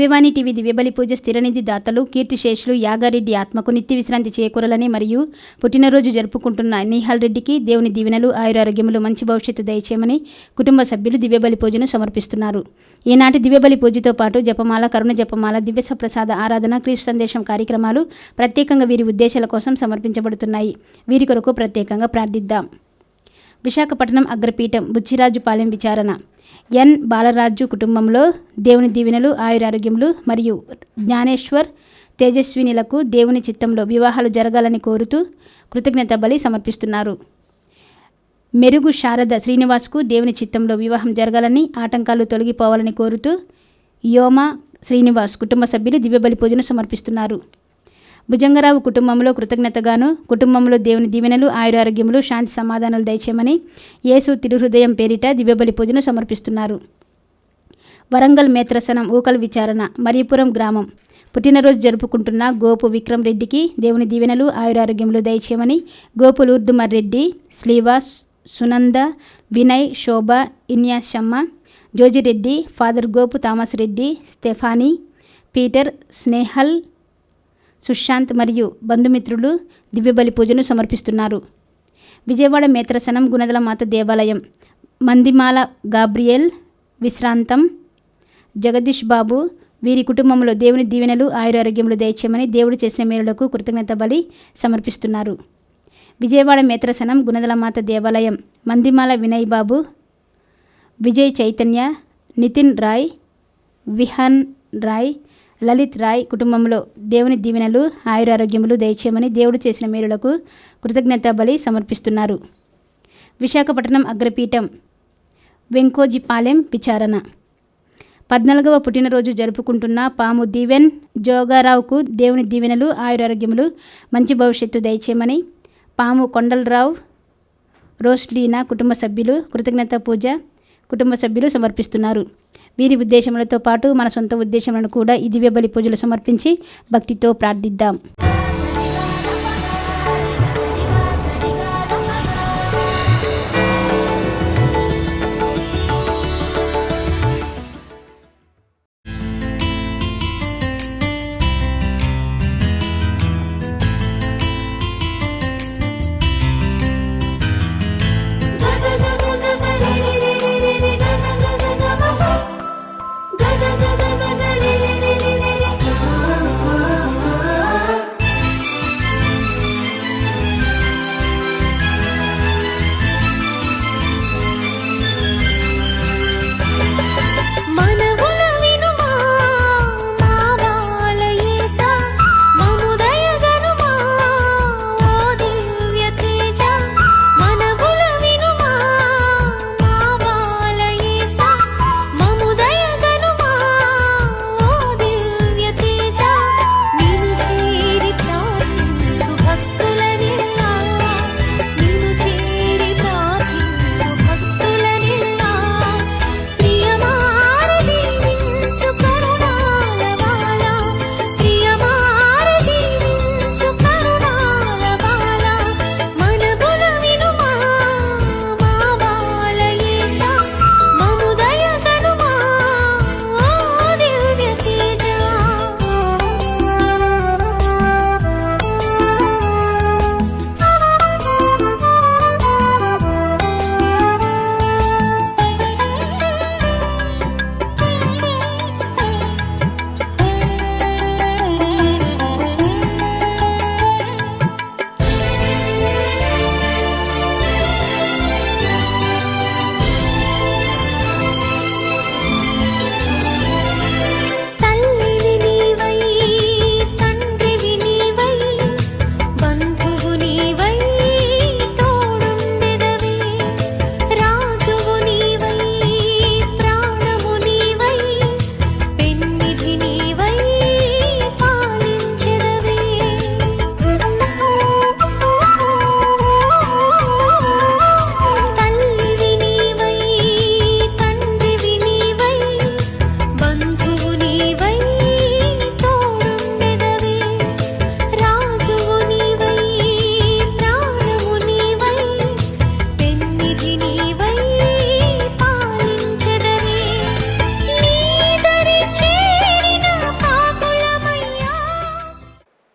దివ్యవాణి TV దివ్యబలి పూజ స్థిరనిధి దాతలు కీర్తిశేషులు యాగారెడ్డి ఆత్మకు నిత్య విశ్రాంతి చేకూరాలని మరియు పుట్టినరోజు జరుపుకుంటున్న నిహాల్ రెడ్డికి దేవుని దీవెనలు ఆయురారోగ్యములు మంచి భవిష్యత్తు దయచేయమని కుటుంబ సభ్యులు దివ్యబలి పూజను సమర్పిస్తున్నారు. ఈనాటి దివ్యబలి పూజతో పాటు జపమాల, కరుణ జపమాల, దివ్య ప్రసాద ఆరాధన, క్రీస్తు సందేశం కార్యక్రమాలు ప్రత్యేకంగా వీరి ఉద్దేశాల కోసం సమర్పించబడుతున్నాయి. వీరి కొరకు ప్రత్యేకంగా ప్రార్థిద్దాం. విశాఖపట్నం అగ్రపీఠం బుచ్చిరాజుపాలెం విచారణ. ఎన్ బాలరాజు కుటుంబంలో దేవుని దీవెనలు ఆయురారోగ్యములు మరియు జ్ఞానేశ్వర్ తేజస్వినిలకు దేవుని చిత్తంలో వివాహాలు జరగాలని కోరుతూ కృతజ్ఞత బలి సమర్పిస్తున్నారు. మెరుగు శారద శ్రీనివాస్కు దేవుని చిత్తంలో వివాహం జరగాలని, ఆటంకాలు తొలగిపోవాలని కోరుతూ యోమా శ్రీనివాస్ కుటుంబ సభ్యులు దివ్యబలి పూజను సమర్పిస్తున్నారు. భుజంగరావు కుటుంబంలో కృతజ్ఞతగాను కుటుంబంలో దేవుని దీవెనలు ఆయురారోగ్యములు శాంతి సమాధానాలు దయచేయమని యేసు తిరుహృదయం పేరిట దివ్యబలి పూజను సమర్పిస్తున్నారు. వరంగల్ మేత్రసనం ఊకల్ విచారణ. మరియపురం గ్రామం పుట్టినరోజు జరుపుకుంటున్న గోపు విక్రమ్ రెడ్డికి దేవుని దీవెనలు ఆయురారోగ్యములు దయచేయమని Gopu Lourdumar Reddy, Srivas, Sunanda, Vinay, Shobha, Inyashamma, Jojireddy, father Gopu Thomas Reddy, Stephanie, Peter, Snehal, Sushant మరియు బంధుమిత్రులు దివ్యబలి పూజను సమర్పిస్తున్నారు. విజయవాడ మేత్రసనం గుణదల మాత దేవాలయం మందిమాల గాబ్రియల్, విశ్రాంతం, జగదీష్ బాబు వీరి కుటుంబంలో దేవుని దీవెనలు ఆయురారోగ్యములు దయచేయమని దేవుడు చేసిన మేలులకు కృతజ్ఞత బలి సమర్పిస్తున్నారు. విజయవాడ మేత్రసనం గుణదల మాత దేవాలయం మందిమాల వినయ్ బాబు, విజయ్ చైతన్య, నితిన్ రాయ్, విహాన్ రాయ్, లలిత్ రాయ్ కుటుంబంలో దేవుని దీవెనలు ఆయురారోగ్యములు దయచేయమని దేవుడు చేసిన మేలులకు కృతజ్ఞత బలి సమర్పిస్తున్నారు. విశాఖపట్నం అగ్రపీఠం వెంకోజిపాలెం విచారణ. 14వ పుట్టినరోజు జరుపుకుంటున్న పాము దీవెన్ జోగారావుకు దేవుని దీవెనలు ఆయురారోగ్యములు మంచి భవిష్యత్తు దయచేయమని పాము కొండలరావు, రోస్లీనా కుటుంబ సభ్యులు కృతజ్ఞత పూజ కుటుంబ సభ్యులు సమర్పిస్తున్నారు. వీరి ఉద్దేశములతో పాటు మన సొంత ఉద్దేశములను కూడా ఈ దివ్యబలి పూజలు సమర్పించి భక్తితో ప్రార్థిద్దాం.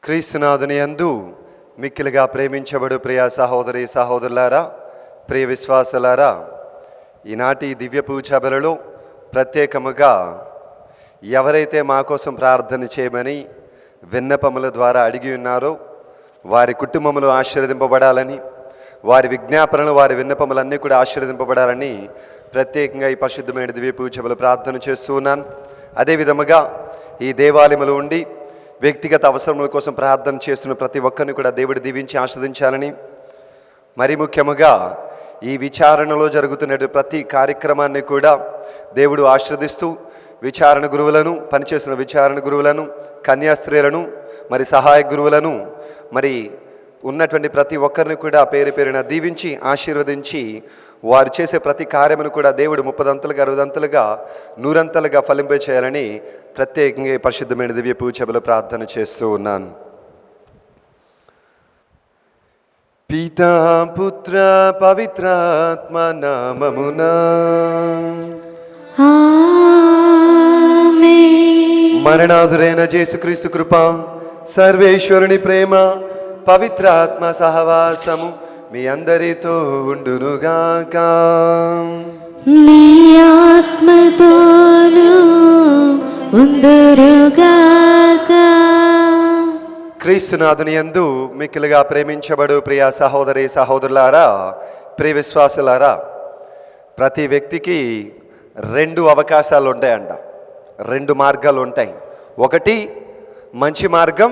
క్రీస్తునాథుని యందు మిక్కిలిగా ప్రేమించబడు ప్రియ సహోదరి సహోదరులారా, ప్రియ విశ్వాసులారా, ఈనాటి దివ్య పూజా బలిలో ప్రత్యేకముగా ఎవరైతే మా కోసం ప్రార్థన చేయమని విన్నపముల ద్వారా అడిగి ఉన్నారో వారి కుటుంబములు ఆశీర్వదింపబడాలని, వారి విజ్ఞాపనలు, వారి విన్నపములన్నీ కూడా ఆశీర్వదింపబడాలని ప్రత్యేకంగా ఈ పరిశుద్ధమైన దివ్య పూజా బలి ప్రార్థన చేస్తూ ఉన్నాను. అదేవిధముగా ఈ దేవాలయములో ఉండి వ్యక్తిగత అవసరముల కోసం ప్రార్థన చేస్తున్న ప్రతి ఒక్కరిని కూడా దేవుడు దీవించి ఆస్వాదించాలని, మరి ముఖ్యముగా ఈ విచారణలో జరుగుతున్న ప్రతి కార్యక్రమాన్ని కూడా దేవుడు ఆశీర్వదిస్తూ విచారణ గురువులను, పనిచేసిన విచారణ గురువులను, కన్యాస్త్రీలను, మరి సహాయక గురువులను, మరి ఉన్నటువంటి ప్రతి ఒక్కరిని కూడా పేరు పేరున దీవించి ఆశీర్వదించి వారు చేసే ప్రతి కార్యమును కూడా దేవుడు 30 60 100 ఫలింప చేయాలని ప్రత్యేకంగా పరిశుద్ధమైన దివ్య పూజలో ప్రార్థన చేస్తూ ఉన్నాను. పితా పుత్ర పవిత్రాత్మ నామమునా ఆమేన్. మరణాధురైన యేసుక్రీస్తు కృప, సర్వేశ్వరుని ప్రేమ, పవిత్రాత్మ సహవాసము మీ అందరితో ఉండునుగాక. నీ ఆత్మతోను ఉందురుగాక. క్రీస్తునాథుని యందు మిక్కిలిగా ప్రేమించబడు ప్రియ సహోదరి సహోదరులారా, ప్రియ విశ్వాసులారా, ప్రతి వ్యక్తికి 2 అవకాశాలు ఉంటాయంట. 2 మార్గాలు ఉంటాయి. ఒకటి మంచి మార్గం,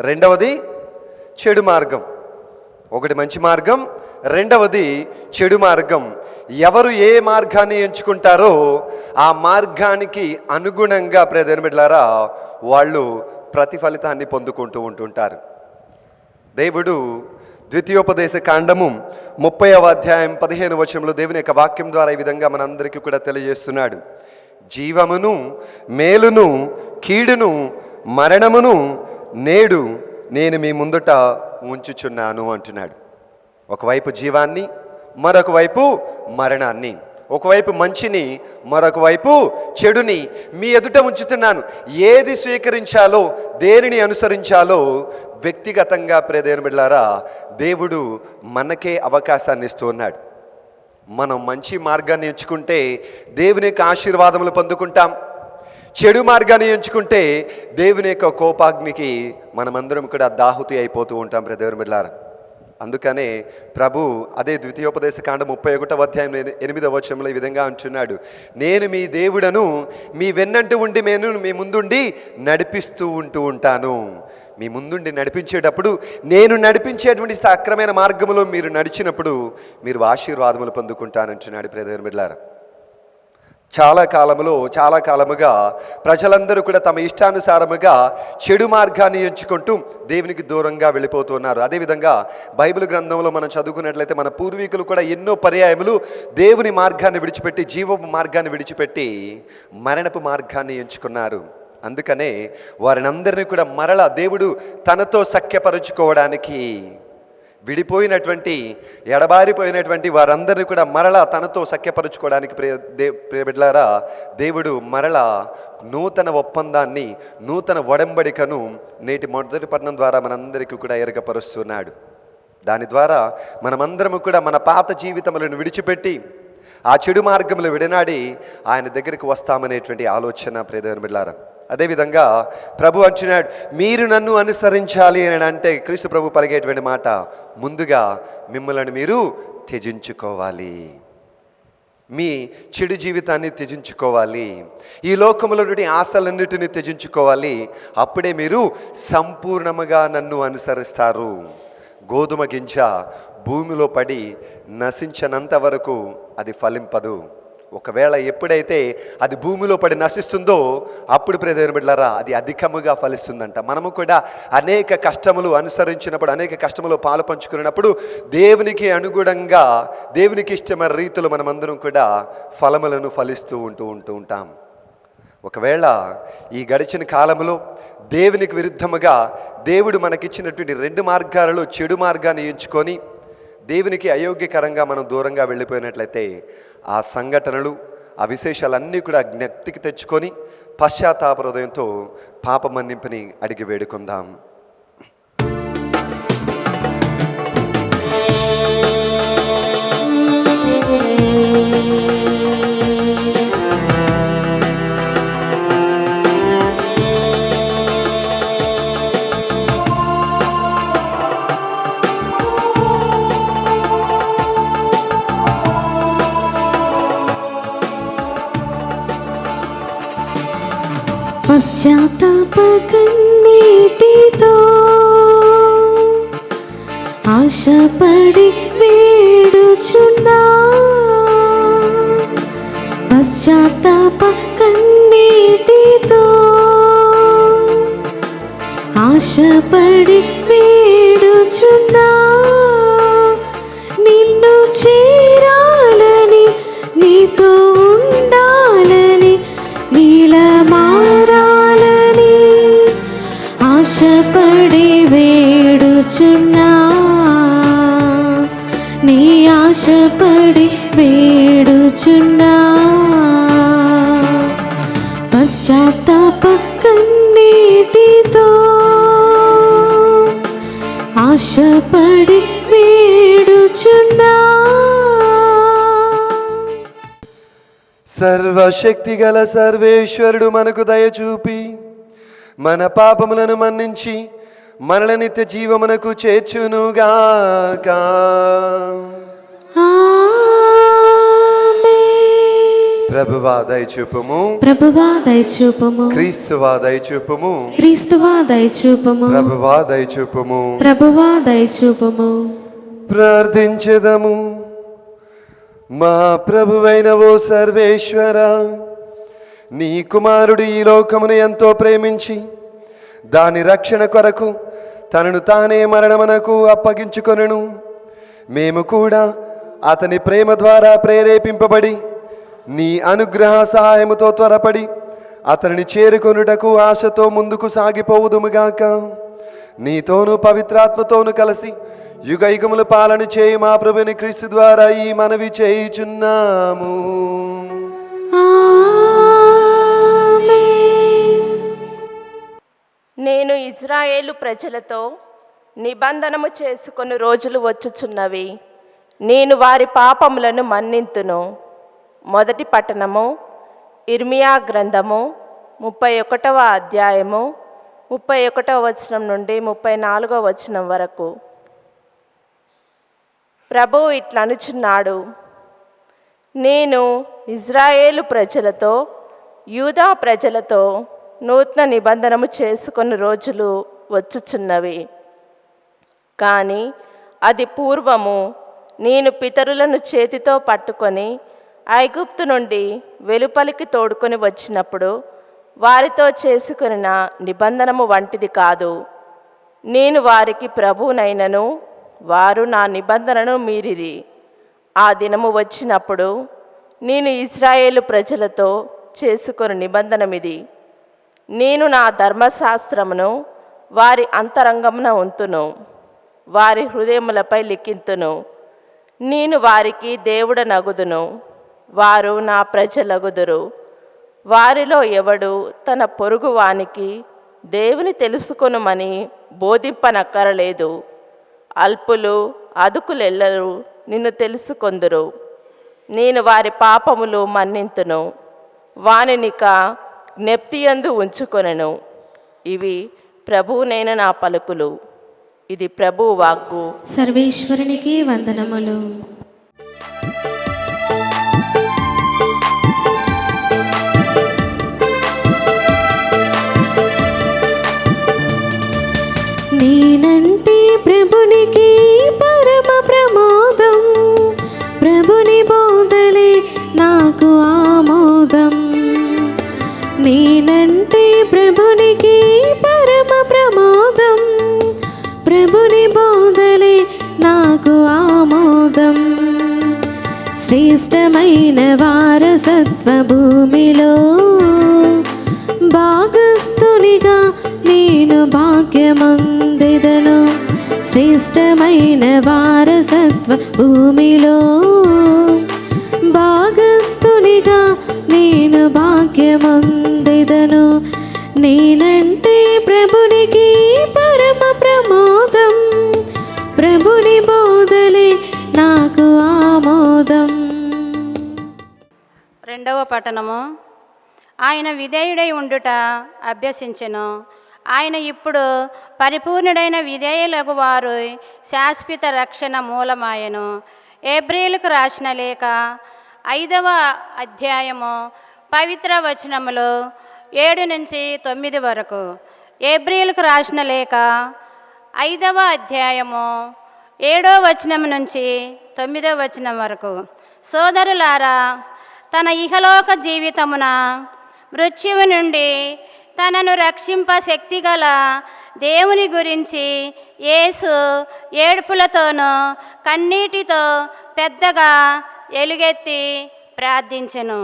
రెండవది చెడు మార్గం. ఒకటి మంచి మార్గం, రెండవది చెడు మార్గం. ఎవరు ఏ మార్గాన్ని ఎంచుకుంటారో ఆ మార్గానికి అనుగుణంగా ప్రియమైన బిడ్డలారా వాళ్ళు ప్రతిఫలితాన్ని పొందుకుంటూ ఉంటుంటారు. దేవుడు ద్వితీయోపదేశ కాండము 30వ అధ్యాయం 15వ వచనంలో దేవుని యొక్క వాక్యం ద్వారా ఈ విధంగా మనందరికీ కూడా తెలియజేస్తున్నాడు. జీవమును, మేలును, కీడును, మరణమును నేడు నేను మీ ముందుట ఉంచుచున్నాను అంటున్నాడు. ఒకవైపు జీవాన్ని, మరొక వైపు మరణాన్ని, ఒకవైపు మంచిని, మరొక వైపు చెడుని మీ ఎదుట ఉంచుతున్నాను. ఏది స్వీకరించాలో, దేనిని అనుసరించాలో వ్యక్తిగతంగా ప్రియమైన బిడ్డలారా దేవుడు మనకే అవకాశాన్ని ఇస్తూ ఉన్నాడు. మనం మంచి మార్గాన్ని ఎంచుకుంటే దేవుని యొక్క ఆశీర్వాదములు పొందుకుంటాం. చెడు మార్గాన్ని ఎంచుకుంటే దేవుని యొక్క కోపాగ్నికి మనమందరం కూడా దాహుతి అయిపోతూ ఉంటాం ప్రియమైన బిడ్డలారా. అందుకనే ప్రభు అదే ద్వితీయోపదేశ కాండం 31వ అధ్యాయం 8వ వచనంలో ఈ విధంగా అంటున్నాడు, నేను మీ దేవుడను, మీ వెన్నంటూ ఉండి నేను మీ ముందుండి నడిపిస్తూ ఉంటాను. మీ ముందుండి నడిపించేటప్పుడు, నేను నడిపించేటువంటి సక్రమైన మార్గములో మీరు నడిచినప్పుడు మీరు ఆశీర్వాదములు పొందుకుంటానంటున్నాడు ప్రియమైన బిడ్డలారా. చాలా కాలముగా ప్రజలందరూ కూడా తమ ఇష్టానుసారముగా చెడు మార్గాన్ని ఎంచుకుంటూ దేవునికి దూరంగా వెళ్ళిపోతున్నారు. అదేవిధంగా బైబిల్ గ్రంథంలో మనం చదువుకున్నట్లయితే మన పూర్వీకులు కూడా ఎన్నో పర్యాయములు దేవుని మార్గాన్ని విడిచిపెట్టి, జీవపు మార్గాన్ని విడిచిపెట్టి మరణపు మార్గాన్ని ఎంచుకున్నారు. అందుకనే వారిని అందరినీ కూడా మరలా దేవుడు తనతో సఖ్యపరుచుకోవడానికి, విడిపోయినటువంటి, ఎడబారిపోయినటువంటి వారందరినీ కూడా మరలా తనతో సఖ్యపరుచుకోవడానికి ప్రియ బిడ్డలారా దేవుడు మరలా నూతన ఒప్పందాన్ని, నూతన ఒడంబడికను నేటి మొదటి పట్టణం ద్వారా మనందరికీ కూడా ఎరగపరుస్తున్నాడు. దాని ద్వారా మనమందరము కూడా మన పాత జీవితములను విడిచిపెట్టి ఆ చెడు మార్గములు విడనాడి ఆయన దగ్గరికి వస్తామనేటువంటి ఆలోచన ప్రియమైన బిడ్డలారా. అదేవిధంగా ప్రభు అంటున్నాడు, మీరు నన్ను అనుసరించాలి అని అంటే క్రీస్తు ప్రభు పలిగేటువంటి మాట, ముందుగా మిమ్మల్ని మీరు త్యజించుకోవాలి. మీ చెడు జీవితాన్ని త్యజించుకోవాలి, ఈ లోకములో నుండి ఆశలన్నిటిని త్యజించుకోవాలి. అప్పుడే మీరు సంపూర్ణముగా నన్ను అనుసరిస్తారు. గోధుమ గింజ భూమిలో పడి నశించనంత వరకు అది ఫలింపదు. ఒకవేళ ఎప్పుడైతే అది భూమిలో పడి నశిస్తుందో అప్పుడు ప్రియమైన బిడ్డలారా అది అధికముగా ఫలిస్తుందంట. మనము కూడా అనేక కష్టములు అనుసరించినప్పుడు, అనేక కష్టములు పాలు పంచుకున్నప్పుడు దేవునికి అనుగుణంగా, దేవునికి ఇష్టమైన రీతిలో మనమందరం కూడా ఫలములను ఫలిస్తూ ఉంటాం. ఒకవేళ ఈ గడిచిన కాలంలో దేవునికి విరుద్ధముగా దేవుడు మనకిచ్చినటువంటి 2 మార్గాలలో చెడు మార్గాన్ని ఎంచుకొని దేవునికి అయోగ్యకరంగా మనం దూరంగా వెళ్ళిపోయినట్లయితే ఆ సంఘటనలు, ఆ విశేషాలన్నీ కూడా జ్ఞప్తికి తెచ్చుకొని పశ్చాత్తాప హృదయంతో పాప మన్నింపుని అడిగి వేడుకుందాం. పశ్చాత్తాప కన్నీటితో ఆశపడి వేడుచున్నా, పశ్చాత్తాప కన్నీటితో ఆశపడి వేడుచున్నా, నిన్ను చేరాలని, నీతో ఉండాలని, నీలా మారాలని ఆశపడి వేడుచున్నా, నీ ఆశపడి వేడుచున్నా, పశ్చాత్తాప కన్నీటితో ఆశపడి వేడుచున్నా. సర్వశక్తి గల సర్వేశ్వరుడు మనకు దయ చూపి మన పాపములను మన్నించి మనల నిత్య జీవమునకు చేర్చునుగాక. ప్రభువా దయచూపుము, ప్రభువా దయచూపుము, క్రీస్తువా దయచూపుము, క్రీస్తువా దయచూపుము, ప్రభువా దయచూపుము. ప్రభువా దయచూపుము. ప్రార్థించెదము. మా ప్రభువైన ఓ సర్వేశ్వర, నీ కుమారుడు ఈ లోకమును ఎంతో ప్రేమించి దాని రక్షణ కొరకు తనను తానే మరణమునకు అప్పగించుకొనెను. మేము కూడా అతని ప్రేమ ద్వారా ప్రేరేపింపబడి నీ అనుగ్రహ సహాయముతో త్వరపడి అతనిని చేరుకొనుటకు ఆశతో ముందుకు సాగిపోవుదుముగాక. నీతోనూ పవిత్రాత్మతోనూ కలిసి యుగ యుగములు పాలన చేయి మా ప్రభుని క్రీస్తు ద్వారా ఈ మనవి చేయుచున్నాము. నేను ఇజ్రాయేలు ప్రజలతో నిబంధనము చేసుకొని రోజులు వచ్చుచున్నవి. నేను వారి పాపములను మన్నింతును. మొదటి పట్టణము ఇర్మియా గ్రంథము 31వ అధ్యాయము 31వ వచనం నుండి 34వ వచనం వరకు. ప్రభువు ఇట్లనుచున్నాడు, నేను ఇజ్రాయేలు ప్రజలతో యూదా ప్రజలతో నూతన నిబంధనము చేసుకొని రోజులు వచ్చుచున్నవి. కానీ అది పూర్వము నేను పితరులను చేతితో పట్టుకొని ఐగుప్తు నుండి వెలుపలికి తోడుకొని వచ్చినప్పుడు వారితో చేసుకొనిన నిబంధనము వంటిది కాదు. నేను వారికి ప్రభువునైనను వారు నా నిబంధనను మీరిరి. ఆ దినము వచ్చినప్పుడు నేను ఇశ్రాయేలు ప్రజలతో చేసుకొని నిబంధనమిది. నేను నా ధర్మశాస్త్రమును వారి అంతరంగమున ఉంతును, వారి హృదయములపై లిఖింతును. నేను వారికి దేవుడనగుదును, వారు నా ప్రజలగుదురు. వారిలో ఎవడు తన పొరుగు వానికి దేవుని తెలుసుకొనుమని బోధింపనక్కరలేదు. అల్పులు అదుకులెల్లరూ నిన్ను తెలుసుకొందురు. నేను వారి పాపములు మన్నింతును, వానినిక జ్ఞప్తియందు ఉంచుకొనెను. ఇవి ప్రభువునైన నా పలుకులు. ఇది ప్రభువు వాక్కు. సర్వేశ్వరునికి వందనములు. నేనంటే ప్రభునికి పరమ ప్రమోదం, ప్రభుని బోధలే నాకు ఆమోదం. నేనంటే ప్రభునికి పరమ ప్రమోదం, ప్రభుని బోధలే నాకు ఆమోదం. శ్రేష్టమైన వారసత్వ భూమిలో భాగస్థునిగా నేను భాగ్యమందెదను. శ్రేష్టమైన వారసత్వ భూమిలో భాగస్థునిగా నేను భాగ్యమందెదను. నేనంటే ప్రభునికి పరమ ప్రమోదం, ప్రభుని బోధలే నాకు ఆమోదం. రెండవ పట్టణము. ఆయన విధేయుడై ఉండుట అభ్యసించెను. ఆయన ఇప్పుడు పరిపూర్ణుడైన విధేయులకు వారు శాశ్వత రక్షణ మూలమాయను. ఏబ్రీలకు రాసిన లేఖ 5వ అధ్యాయము పవిత్ర వచనములో 7-9 వరకు. హెబ్రీయులకు రాసిన లేఖ 5వ అధ్యాయము 7వ వచనం నుంచి 9వ వచనం వరకు. సోదరులారా, తన ఇహలోక జీవితమున మృత్యువు నుండి తనను రక్షింప శక్తిగల దేవుని గురించి యేసు ఏడుపులతోనూ కన్నీటితో పెద్దగా ఎలుగెత్తి ప్రార్థించెను.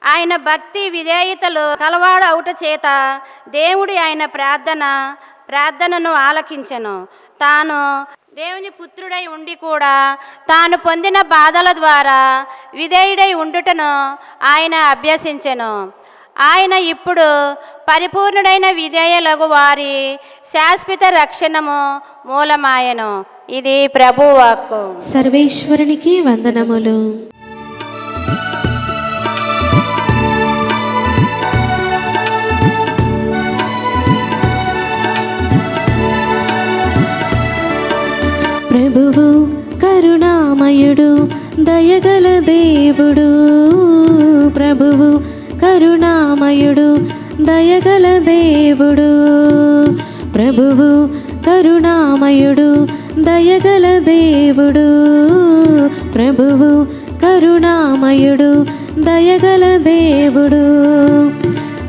ఆయన భక్తి విధేయతలు కలవాడు అవుట చేత దేవుడి ఆయన ప్రార్థనను ఆలకించెను. తాను దేవుని పుత్రుడై ఉండి కూడా తాను పొందిన బాధల ద్వారా విధేయుడై ఉండుటను ఆయన అభ్యసించెను. ఆయన ఇప్పుడు పరిపూర్ణుడైన విధేయులగు వారి శాశ్వత రక్షణము మూలమాయను. ఇది ప్రభువు వాక్కు. సర్వేశ్వరునికి వందనములు. ప్రభువు కరుణామయుడు దయగల దేవుడు. ప్రభువు కరుణామయుడు దయగల దేవుడు. ప్రభువు కరుణామయుడు దయగల దేవుడు. ప్రభువు కరుణామయుడు దయగల దేవుడు.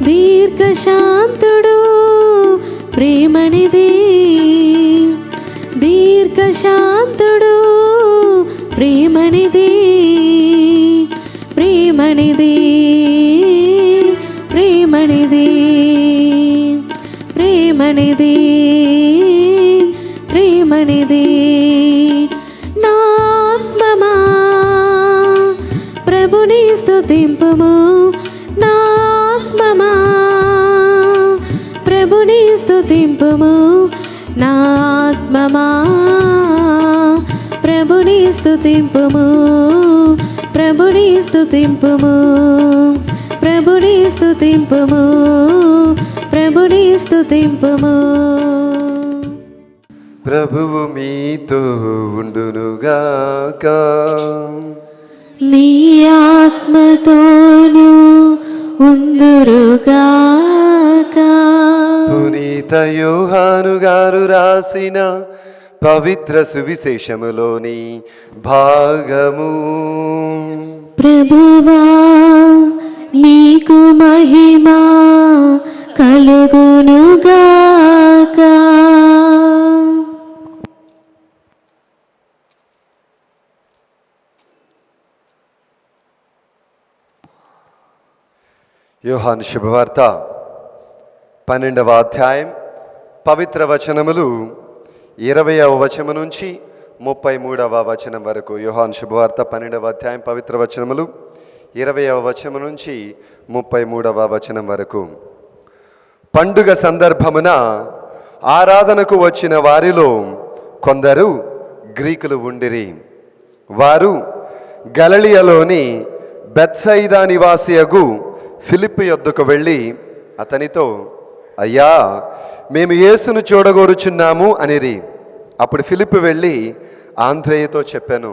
దీర్ఘశాంతుడు ప్రేమనిధి. దీర్ఘశాంతుడు ప్రేమనిధి. ప్రేమనిధి ప్రేమనిధి ప్రేమనిధి ప్రేమనిధి. నా ఆత్మమా ప్రభుని స్తుతింపుము. నా ఆత్మమా ప్రభుని స్తుతింపుము. నా ఆత్మమా ప్రభుని స్తుతింపుము. ప్రభుని స్తుతింపుము. ప్రభుని స్తుతింపుము. ప్రభుని స్తుతింపుము. ప్రభువు మీతో ఉండునుగాక. నీ ఆత్మతోను ఉందురుగాక. పునీత యోహాను గారు రాసిన పవిత్ర సువిశేషములోని భాగము. ప్రభువా నీకు మహిమ కలుగునుగాక. యోహాను శుభవార్త 12వ అధ్యాయం పవిత్ర వచనములు 20వ వచనం నుంచి 33వ వచనం వరకు. యోహాను శుభవార్త 12వ అధ్యాయం పవిత్ర వచనములు 20వ వచనం నుంచి 33వ వచనం వరకు. పండుగ సందర్భమున ఆరాధనకు వచ్చిన వారిలో కొందరు గ్రీకులు ఉండిరి. వారు గలిలయలోని బెత్సయిదా నివాసియగు ఫిలిప్పు యొద్దకు వెళ్ళి అతనితో, అయ్యా, మేము యేసును చూడగోరుచున్నాము అనిరి. అప్పుడు ఫిలిప్పు వెళ్ళి ఆంద్రేయతో చెప్పాను.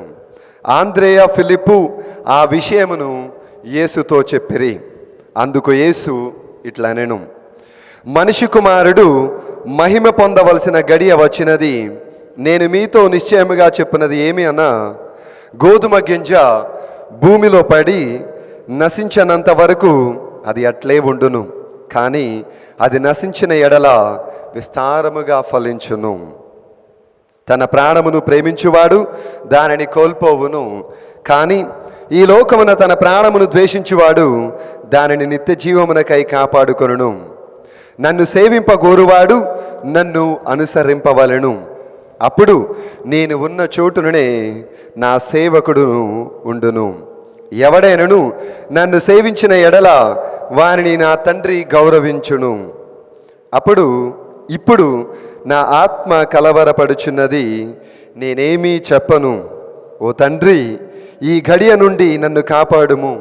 ఆంద్రేయ ఫిలిప్పు ఆ విషయమును యేసుతో చెప్పిరి. అందుకు యేసు ఇట్లనెను, మనిషి కుమారుడు మహిమ పొందవలసిన గడియ వచ్చినది. నేను మీతో నిశ్చయముగా చెప్పినది ఏమి అన్నా, గోధుమ గింజ భూమిలో పడి నశించనంత వరకు అది అట్లే ఉండును, కానీ అది నశించిన ఎడల విస్తారముగా ఫలించును. తన ప్రాణమును ప్రేమించువాడు దానిని కోల్పోవును, కానీ ఈ లోకమున తన ప్రాణమును ద్వేషించువాడు దానిని నిత్య జీవమునకై కాపాడుకొనును. నన్ను సేవింపగోరువాడు నన్ను అనుసరింపవలెను. అప్పుడు నేను ఉన్న చోటునే నా సేవకుడును ఉండును. ఎవడైనను నన్ను సేవించిన ఎడల వారిని నా తండ్రి గౌరవించును. ఇప్పుడు నా ఆత్మ కలవరపడుచున్నది, నేనేమీ చెప్పను. ఓ తండ్రి, ఈ గడియ నుండి నన్ను కాపాడుము.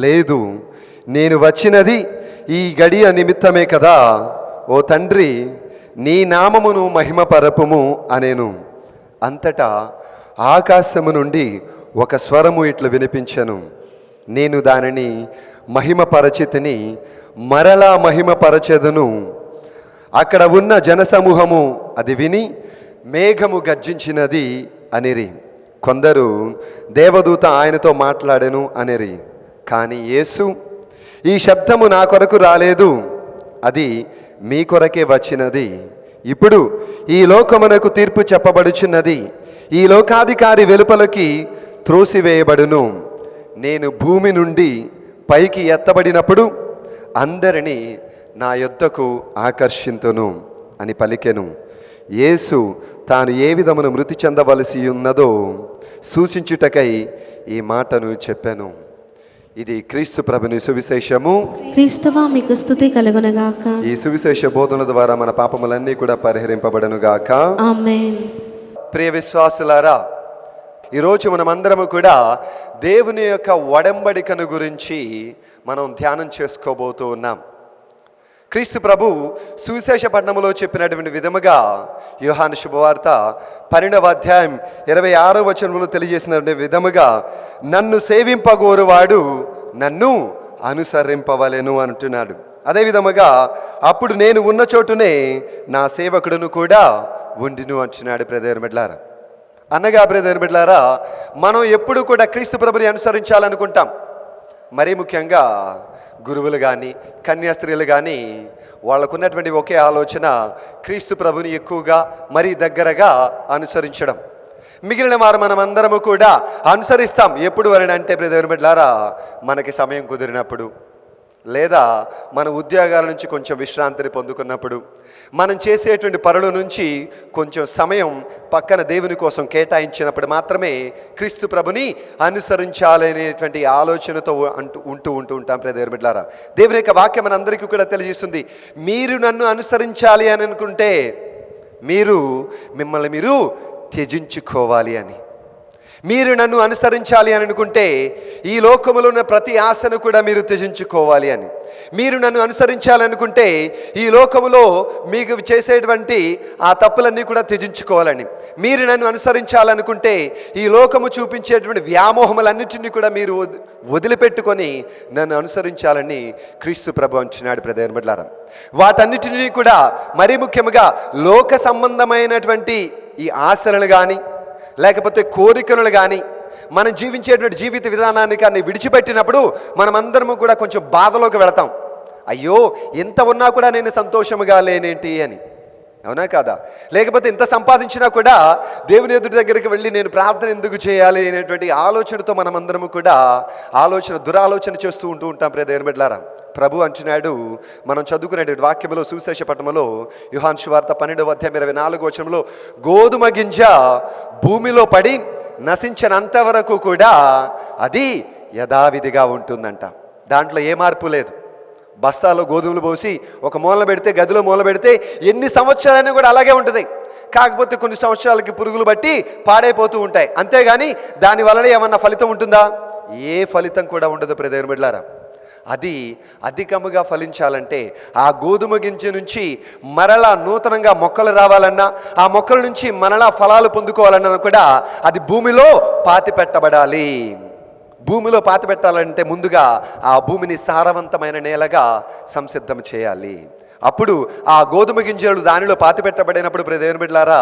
లేదు, నేను వచ్చినది ఈ గడియ నిమిత్తమే కదా. ఓ తండ్రి, నీ నామమును మహిమపరపుము అనేను. అంతటా ఆకాశము నుండి ఒక స్వరము ఇట్లు వినిపించెను. నేను దానిని మహిమపరచితిని, మరలా మహిమపరచెదను. అక్కడ ఉన్న జనసమూహము అది విని మేఘము గర్జించినది అనిరి. కొందరు దేవదూత ఆయనతో మాట్లాడెను అనిరి. కానీ యేసు, ఈ శబ్దము నా కొరకు రాలేదు, అది మీ కొరకే వచ్చినది. ఇప్పుడు ఈ లోకమునకు తీర్పు చెప్పబడుచున్నది. ఈ లోకాధికారి వెలుపలకి త్రోసివేయబడును. నేను భూమి నుండి పైకి ఎత్తబడినప్పుడు అందరినీ నా యొద్దకు ఆకర్షింతును అని పలికెను. యేసు తాను ఏ విధమును మృతి చెందవలసి ఉన్నదో సూచించుటకై ఈ మాటను చెప్పాను. ఇది క్రీస్తు ప్రభుని సువిశేషము. క్రీస్తువా మీకు స్తుతి కలుగునుగాక. ఈ సువిశేష బోధన ద్వారా మన పాపములన్నీ కూడా పరిహరింపబడునుగాక. ఆమేన్. ప్రియ విశ్వాసులారా, ఈరోజు మనమందరము కూడా దేవుని యొక్క ఒడంబడికను గురించి మనం ధ్యానం చేసుకోబోతూ ఉన్నాం. క్రీస్తు ప్రభు సువిశేష పట్టణములో చెప్పినటువంటి విధముగా యోహాను శుభవార్త 12వ అధ్యాయం 26వ వచనంలో తెలియజేసిన విధముగా నన్ను సేవింపగోరువాడు నన్ను అనుసరింపవలెను అంటున్నాడు. అదే విధముగా అప్పుడు నేను ఉన్న చోటునే నా సేవకుడును కూడా ఉండిను అంటున్నాడు. బ్రదర్ బిడ్డలారా, అనగా బ్రదర్ బిడ్డలారా, మనం ఎప్పుడు కూడా క్రీస్తు ప్రభుని అనుసరించాలనుకుంటాం. మరీ ముఖ్యంగా గురువులు కానీ కన్యాస్త్రీలు కానీ వాళ్ళకున్నటువంటి ఒకే ఆలోచన క్రీస్తు ప్రభుని ఎక్కువగా మరీ దగ్గరగా అనుసరించడం. మిగిలిన వారు మనమందరము కూడా అనుసరిస్తాం. ఎప్పుడు అని అంటే బ్రదర్ బిడ్డలారా, మనకి సమయం కుదిరినప్పుడు, లేదా మన ఉద్యోగాల నుంచి కొంచెం విశ్రాంతిని పొందుకున్నప్పుడు, మనం చేసేటువంటి పనుల నుంచి కొంచెం సమయం పక్కన దేవుని కోసం కేటాయించినప్పుడు మాత్రమే క్రీస్తు ప్రభుని అనుసరించాలనేటువంటి ఆలోచనతో ఉంటూ ఉంటాం. బ్రదర్ బిడ్డలారా, దేవుని యొక్క వాక్యం మనందరికీ కూడా తెలియజేస్తుంది. మీరు నన్ను అనుసరించాలి అని అనుకుంటే మిమ్మల్ని మీరు త్యజించుకోవాలి అని. మీరు నన్ను అనుసరించాలి అని అనుకుంటే ఈ లోకములో ఉన్న ప్రతి ఆశను కూడా మీరు త్యజించుకోవాలి అని. మీరు నన్ను అనుసరించాలనుకుంటే ఈ లోకములో మీకు చేసేటువంటి ఆ తప్పులన్నీ కూడా త్యజించుకోవాలని. మీరు నన్ను అనుసరించాలనుకుంటే ఈ లోకము చూపించేటువంటి వ్యామోహములన్నింటినీ కూడా మీరు వదిలిపెట్టుకొని నన్ను అనుసరించాలని క్రీస్తు ప్రభు అంటున్నాడు. బ్రదర్ బిడ్డలారా, వాటన్నిటినీ కూడా మరీ ముఖ్యంగా లోక సంబంధమైనటువంటి ఈ ఆశలను కానీ లేకపోతే కోరికలను కానీ మనం జీవించేటువంటి జీవిత విధానాన్ని కానీ విడిచిపెట్టినప్పుడు మనమందరము కూడా కొంచెం బాధలోకి వెళతాం. అయ్యో, ఎంత ఉన్నా కూడా నేను సంతోషముగా లేనేంటి అని. అవునా కాదా? లేకపోతే ఎంత సంపాదించినా కూడా దేవుని ఎదుటి దగ్గరికి వెళ్ళి నేను ప్రార్థన ఎందుకు చేయాలి అనేటువంటి ఆలోచనతో మనమందరము కూడా దురాలోచన చేస్తూ ఉంటాం. బ్రదర్ బిడ్డలారా, ప్రభు అంటున్నాడు, మనం చదువుకునేటువంటి వాక్యములో సువిశేష పట్టణంలో యోహాను సువార్త 12వ అధ్యాయం 24వ వచనంలో గోధుమ గింజ భూమిలో పడి నశించినంత వరకు కూడా అది యథావిధిగా ఉంటుందంట. దాంట్లో ఏ మార్పు లేదు. బస్తాలో గోధుమలు పోసి ఒక మూల పెడితే, గదిలో మూల పెడితే ఎన్ని సంవత్సరాలైనా కూడా అలాగే ఉంటుంది. కాకపోతే కొన్ని సంవత్సరాలకి పురుగులు బట్టి పాడైపోతూ ఉంటాయి. అంతేగాని దాని వలన ఏమన్నా ఫలితం ఉంటుందా? ఏ ఫలితం కూడా ఉండదు. బ్రదర్ బిడ్డలారా, అది అధికముగా ఫలించాలంటే ఆ గోధుమ గింజ నుంచి మరలా నూతనంగా మొక్కలు రావాలన్నా, ఆ మొక్కల నుంచి మరలా ఫలాలు పొందుకోవాలన్నా కూడా అది భూమిలో పాతి పెట్టబడాలి. భూమిలో పాతి పెట్టాలంటే ముందుగా ఆ భూమిని సారవంతమైన నేలగా సంసిద్ధం చేయాలి. అప్పుడు ఆ గోధుమ గింజలు దానిలో పాతి పెట్టబడినప్పుడు బ్రదర్ బిడ్డలారా,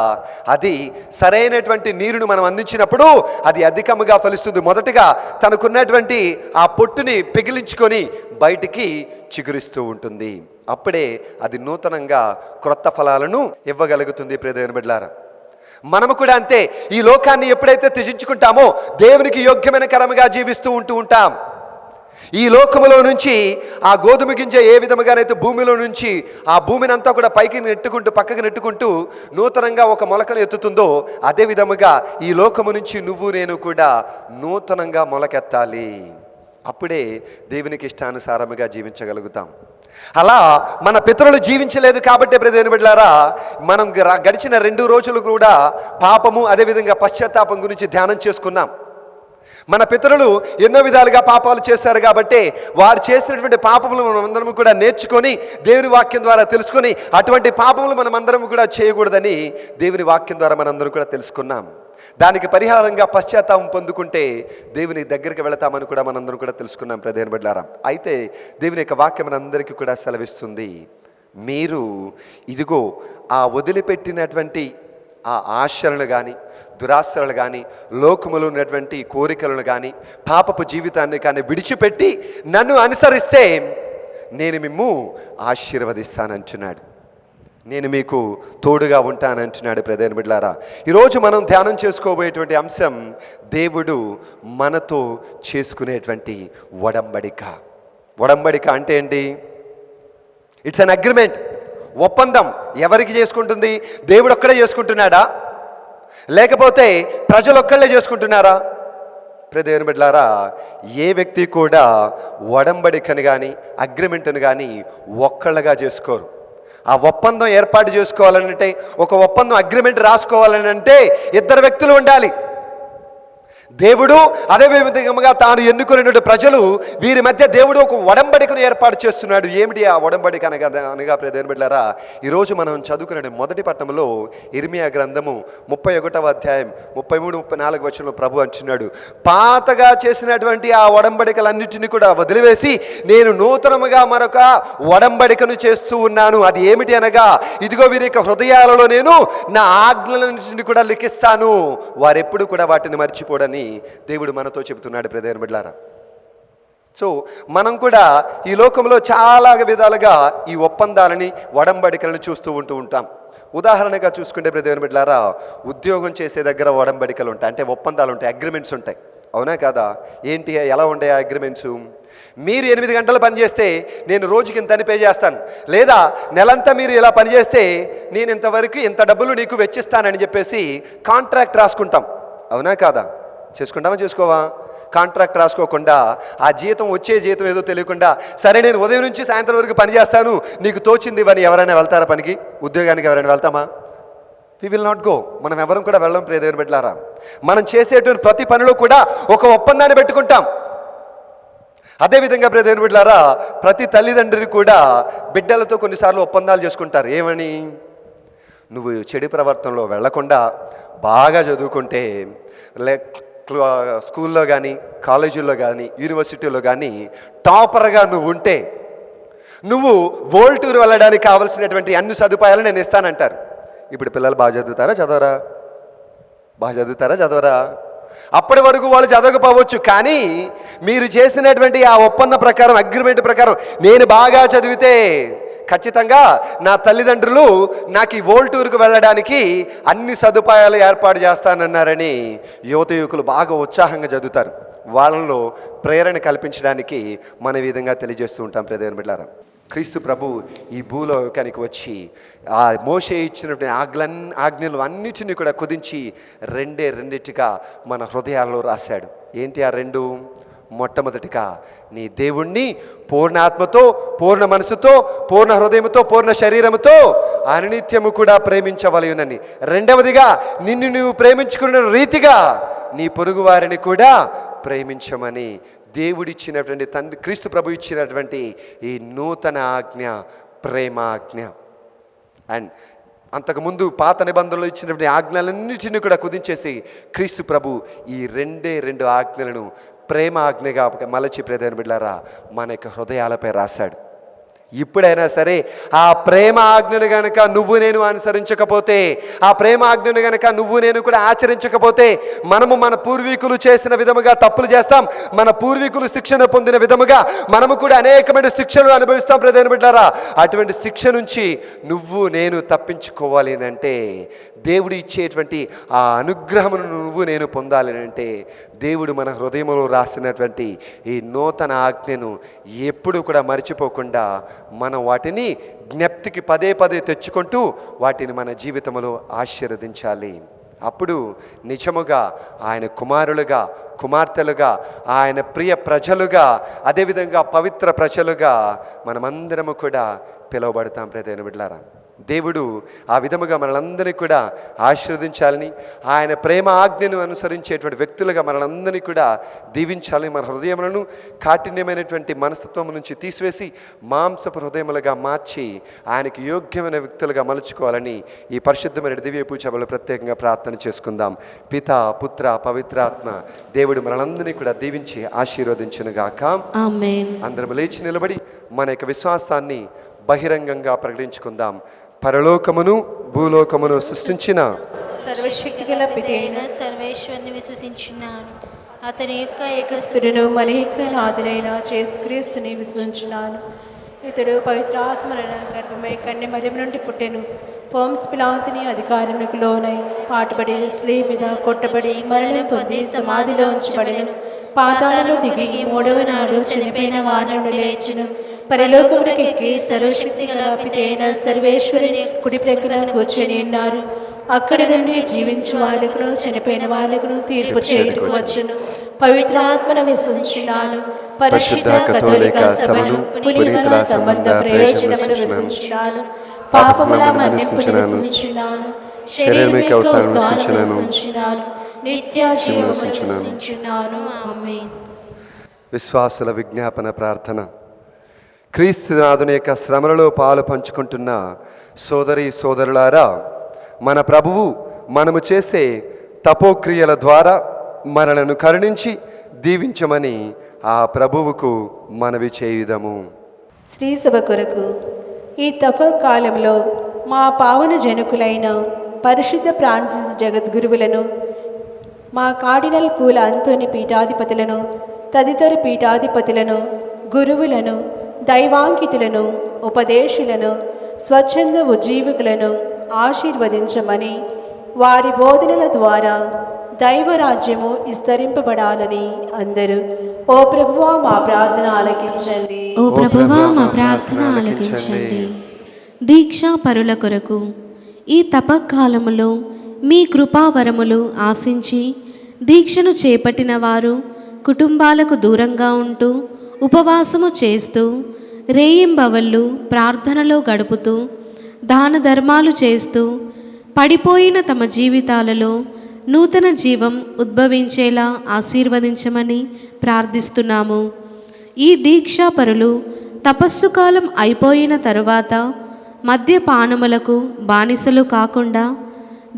అది సరైనటువంటి నీరును మనం అందించినప్పుడు అది అధికముగా ఫలిస్తుంది. మొదటగా తనకున్నటువంటి ఆ పొట్టుని పిగిలించుకొని బయటికి చిగురిస్తూ ఉంటుంది. అప్పుడే అది నూతనంగా క్రొత్త ఫలాలను ఇవ్వగలుగుతుంది. బ్రదర్ బిడ్డలారా, మనము కూడా అంతే. ఈ లోకాన్ని ఎప్పుడైతే త్యజించుకుంటామో దేవునికి యోగ్యమైన కరముగా జీవిస్తూ ఉంటాం. ఈ లోకములో నుంచి ఆ గోధుమ గింజ ఏ విధముగానైతే భూమిలో నుంచి ఆ భూమిని అంతా కూడా పైకి పక్కకి నెట్టుకుంటూ నూతనంగా ఒక మొలకను ఎత్తుతుందో, అదే విధముగా ఈ లోకము నుంచి నువ్వు నేను కూడా నూతనంగా మొలకెత్తాలి. అప్పుడే దేవునికి ఇష్టానుసారముగా జీవించగలుగుతాం. అలా మన పితరులు జీవించలేదు కాబట్టి బ్రదర్ బిడ్డలారా, మనం గడిచిన 2 రోజులు కూడా పాపము అదేవిధంగా పశ్చాత్తాపం గురించి ధ్యానం చేసుకున్నాం. మన పితరులు ఎన్నో విధాలుగా పాపాలు చేశారు కాబట్టి వారు చేసినటువంటి పాపములు మనమందరం కూడా నేర్చుకొని దేవుని వాక్యం ద్వారా తెలుసుకొని అటువంటి పాపములు మనమందరం కూడా చేయకూడదని దేవుని వాక్యం ద్వారా మనందరం కూడా తెలుసుకున్నాం. దానికి పరిహారంగా పశ్చాత్తాపం పొందుకుంటే దేవుని దగ్గరికి వెళతామని కూడా మనందరం కూడా తెలుసుకున్నాం ప్రదేని బిడ్డలారా. అయితే దేవుని యొక్క వాక్యం మనందరికీ కూడా సెలవిస్తుంది, మీరు ఇదిగో ఆ వదిలిపెట్టినటువంటి ఆ ఆశలను కానీ, దురాశలను కానీ, లోకములో ఉన్నటువంటి కోరికలను కానీ, పాపపు జీవితాన్ని కానీ విడిచిపెట్టి నన్ను అనుసరిస్తే నేను మిమ్ము ఆశీర్వదిస్తానంటున్నాడు. నేను మీకు తోడుగా ఉంటానంటున్నాడు ప్రదేని బిడ్డలారా. ఈరోజు మనం ధ్యానం చేసుకోబోయేటువంటి అంశం దేవుడు మనతో చేసుకునేటువంటి ఒడంబడిక. ఒడంబడిక అంటే ఏంటి? ఇట్స్ అన్ అగ్రిమెంట్, ఒప్పందం. ఎవరికి చేసుకుంటుంది? దేవుడు ఒక్కడే చేసుకుంటున్నాడా, లేకపోతే ప్రజలు ఒక్కళ్ళే చేసుకుంటున్నారా? దేవుని బిడ్డలారా, ఏ వ్యక్తి కూడా ఒడంబడికను కానీ అగ్రిమెంట్ను కానీ ఒక్కళ్ళగా చేసుకోరు. ఆ ఒప్పందం ఏర్పాటు చేసుకోవాలనంటే, ఒక ఒప్పందం అగ్రిమెంట్ రాసుకోవాలని అంటే ఇద్దరు వ్యక్తులు ఉండాలి. దేవుడు, అదే విధంగా తాను ఎన్నుకున్నటువంటి ప్రజలు, వీరి మధ్య దేవుడు ఒక ఒడంబడికను ఏర్పాటు చేస్తున్నాడు. ఏమిటి ఆ ఒడంబడిక అనగా దేవుని బిడ్డలారా, ఈరోజు మనం చదువుకున్న మొదటి పట్టణంలో ఇర్మియా గ్రంథము 31వ అధ్యాయం 33-34 వచనంలో ప్రభు అంటున్నాడు, పాతగా చేసినటువంటి ఆ ఒడంబడికలన్నింటినీ కూడా వదిలివేసి నేను నూతనముగా మరొక ఒడంబడికను చేస్తూ ఉన్నాను. అది ఏమిటి అనగా, ఇదిగో వీరి యొక్క హృదయాలలో నేను నా ఆజ్ఞలన్నింటినీ కూడా లిఖిస్తాను, వారెప్పుడు కూడా వాటిని మర్చిపోడని దేవుడు మనతో చెబుతున్నాడు ప్రియమైన బిడ్డలారా. సో మనం కూడా ఈ లోకంలో చాలా విధాలుగా ఈ ఒప్పందాలని, ఒడంబడికలను చూస్తూ ఉంటాం. ఉదాహరణగా చూసుకుంటే ప్రియమైన బిడ్డలారా, ఉద్యోగం చేసే దగ్గర ఒడంబడికలు ఉంటాయి, అంటే ఒప్పందాలు ఉంటాయి, అగ్రిమెంట్స్ ఉంటాయి. అవునా కాదా? ఏంటి, ఎలా ఉంటాయి ఆ అగ్రిమెంట్స్? మీరు 8 గంటలు పనిచేస్తే నేను రోజుకి ఇంత పే చేస్తాను, లేదా నెలంతా మీరు ఇలా పనిచేస్తే నేను ఇంతవరకు ఇంత డబ్బులు నీకు వెచ్చిస్తానని చెప్పేసి కాంట్రాక్ట్ రాసుకుంటాం. అవునా కాదా? చేసుకుంటామా, చేసుకోవా? కాంట్రాక్ట్ రాసుకోకుండా ఆ జీతం, వచ్చే జీతం ఏదో తెలియకుండా, సరే నేను ఉదయం నుంచి సాయంత్రం వరకు పని చేస్తాను, నీకు తోచింది ఇవన్నీ ఎవరైనా వెళ్తారా పనికి? ఉద్యోగానికి ఎవరైనా వెళ్తామా? We will not go. మనం ఎవరం కూడా వెళ్ళం ప్రియమైన బిడ్డలారా. మనం చేసేటువంటి ప్రతి పనిలో కూడా ఒక ఒప్పందాన్ని పెట్టుకుంటాం. అదేవిధంగా ప్రియమైన బిడ్డలారా, ప్రతి తల్లిదండ్రులు కూడా బిడ్డలతో కొన్నిసార్లు ఒప్పందాలు చేసుకుంటారు. ఏమని? నువ్వు చెడు ప్రవర్తనలో వెళ్లకుండా బాగా చదువుకుంటే, స్కూల్లో కానీ, కాలేజీల్లో కానీ, యూనివర్సిటీలో కానీ టాపర్గా నువ్వు ఉంటే, నువ్వు వరల్డ్ టూర్ వెళ్ళడానికి కావాల్సినటువంటి అన్ని సదుపాయాలు నేను ఇస్తానంటారు. ఇప్పుడు పిల్లలు బాగా చదువుతారా, చదవరా? బాగా చదువుతారా, చదవరా? అప్పటి వరకు వాళ్ళు చదవకపోవచ్చు, కానీ మీరు చేసినటువంటి ఆ ఒప్పంద ప్రకారం, అగ్రిమెంట్ ప్రకారం, నేను బాగా చదివితే ఖచ్చితంగా నా తల్లిదండ్రులు నాకు ఈ వరల్డ్ టూర్కి వెళ్ళడానికి అన్ని సదుపాయాలు ఏర్పాటు చేస్తానన్నారని యువకులు బాగా ఉత్సాహంగా చదువుతారు. వాళ్ళలో ప్రేరణ కల్పించడానికి మన విధంగా తెలియజేస్తూ ఉంటాం ప్రియమైన బిడ్డలారా. క్రీస్తు ప్రభు ఈ భూలోకానికి వచ్చి ఆ మోషే ఇచ్చినటువంటి ఆజ్ఞలు అన్నిటిని కూడా కుదించి రెండిటిగా మన హృదయాల్లో రాశాడు. ఏంటి ఆ రెండు? మొట్టమొదటిగా నీ దేవుణ్ణి పూర్ణ ఆత్మతో, పూర్ణ మనసుతో, పూర్ణ హృదయంతో, పూర్ణ శరీరముతో అనిత్యము కూడా ప్రేమించవలయునని. రెండవదిగా నిన్ను నువ్వు ప్రేమించుకున్న రీతిగా నీ పొరుగు వారిని కూడా ప్రేమించమని దేవుడిచ్చినటువంటి, తండ్రి క్రీస్తు ప్రభు ఇచ్చినటువంటి ఈ నూతన ఆజ్ఞ ప్రేమాజ్ఞ. అండ్ అంతకుముందు పాత నిబంధనలు ఇచ్చినటువంటి ఆజ్ఞలన్నిటిని కూడా కుదించేసి క్రీస్తు ప్రభు ఈ రెండు ఆజ్ఞలను ప్రేమ ఆజ్ఞగా మలచి ప్రియమైన బిడ్డలారా మన యొక్క హృదయాలపై రాశాడు. ఇప్పుడైనా సరే ఆ ప్రేమ ఆజ్ఞను గనక నువ్వు నేను అనుసరించకపోతే, ఆ ప్రేమ ఆజ్ఞను గనక నువ్వు నేను కూడా ఆచరించకపోతే, మనము మన పూర్వీకులు చేసిన విధముగా తప్పులు చేస్తాం. మన పూర్వీకులు శిక్షణ పొందిన విధముగా మనము కూడా అనేకమైన శిక్షలు అనుభవిస్తాం ప్రియమైన బిడ్డలారా. అటువంటి శిక్ష నుంచి నువ్వు నేను తప్పించుకోవాలి అంటే, దేవుడు ఇచ్చేటువంటి ఆ అనుగ్రహమును నువ్వు నేను పొందాలి అంటే, దేవుడు మన హృదయంలో రాసినటువంటి ఈ నూతన ఆజ్ఞను ఎప్పుడు కూడా మర్చిపోకుండా మనం వాటిని జ్ఞప్తికి పదే తెచ్చుకుంటూ వాటిని మన జీవితంలో ఆశీర్వదించాలి. అప్పుడు నిజముగా ఆయన కుమారులుగా, కుమార్తెలుగా, ఆయన ప్రియ ప్రజలుగా, అదేవిధంగా పవిత్ర ప్రజలుగా మనమందరము కూడా పిలువబడతాం ప్రియమైన బిడ్డలారా. దేవుడు ఆ విధముగా మనలందరినీ కూడా ఆశీర్వదించాలని, ఆయన ప్రేమ ఆజ్ఞను అనుసరించేటువంటి వ్యక్తులుగా మనలందరినీ కూడా దీవించాలని, మన హృదయములను కాఠిన్యమైనటువంటి మనస్తత్వం నుంచి తీసివేసి మాంసపు హృదయములుగా మార్చి ఆయనకి యోగ్యమైన వ్యక్తులుగా మలుచుకోవాలని ఈ పరిశుద్ధమైన దివ్య పూజలు ప్రత్యేకంగా ప్రార్థన చేసుకుందాం. పిత, పుత్ర, పవిత్రాత్మ దేవుడు మనలందరినీ కూడా దీవించి ఆశీర్వదించునుగాక. ఆమేన్. అందరం లేచి నిలబడి మన యొక్క విశ్వాసాన్ని బహిరంగంగా ప్రకటించుకుందాం. పరలోకమును భూలోకమును సృష్టించిన సర్వశక్తి గల పితైన సర్వేశ్వరుని విశ్వసించున్నాను. అతని యొక్క ఏకస్తుడును మన యొక్క నాథుడైన యేసుక్రీస్తుని విశ్వసించున్నాను. ఇతడు పవిత్రాత్మ గర్భమై కన్య మరియమ్మ నుండి పుట్టెను. పోంస్ పిలాతుని అధికారమునకు లోనై పాటుపడి స్లీ మీద కొట్టబడి మరణం పొంది సమాధిలో ఉంచబడెను. పాతాళంలో దిగి మూడవ నాడు చనిపోయిన వారి నుండి లేచును. పరలోకమునకు ఎక్కి సర్వశక్తి గల పితైన సర్వేశ్వరుని కుడి ప్రక్కన కూర్చొని ఉన్నారు. అక్కడి నుండి జీవించు వాళ్ళకును చనిపోయిన వాళ్ళకును తీర్పు చేయుటకు వచ్చును. పవిత్రాత్మను విశ్వసించున్నాను. పరిశుద్ధ కథోలిక సభను పునీతుల సంబంధ ప్రయోజనమును విశ్వసించున్నాను. పాపముల మన్నింపును విశ్వసించున్నాను. శరీరమిక ఉత్థానమును విశ్వసించున్నాను. నిత్య జీవమును విశ్వసించున్నాను. ఆమేన్. విశ్వాసుల విజ్ఞాపన ప్రార్థన. క్రీస్తునాథుని యొక్క శ్రమలలో పాలు పంచుకుంటున్న సోదరి సోదరులారా, మన ప్రభువు మనము చేసే తపోక్రియల ద్వారా మనలను కరుణించి దీవించమని ఆ ప్రభువుకు మనవి చేయుదము. శ్రీ సభ కొరకు ఈ తపకాలంలో మా పావన జనకులైన పరిశుద్ధ ఫ్రాన్సిస్ జగద్గురువులను, మా కార్డినల్ పూల అంతోని పీఠాధిపతులను, తదితర పీఠాధిపతులను, గురువులను, దైవాంకితులను, ఉపదేశులను, స్వచ్ఛంద ఉజ్జీవకులను ఆశీర్వదించమని, వారి బోధనల ద్వారా దైవరాజ్యము విస్తరింపబడాలని అందరూ ఓ ప్రభువా మా ప్రార్థన ఆలకించండి. ఓ ప్రభువా మా ప్రార్థన ఆలకించండి. దీక్షా పరుల కొరకు ఈ తపకాలములో మీ కృపావరములు ఆశించి దీక్షను చేపట్టిన వారు కుటుంబాలకు దూరంగా ఉంటూ ఉపవాసము చేస్తూ రేయింబవళ్ళు ప్రార్థనలో గడుపుతూ దాన ధర్మాలు చేస్తూ పడిపోయిన తమ జీవితాలలో నూతన జీవం ఉద్భవించేలా ఆశీర్వదించమని ప్రార్థిస్తున్నాము. ఈ దీక్షాపరులు తపస్సు కాలం అయిపోయిన తరువాత మద్యపానములకు బానిసలు కాకుండా,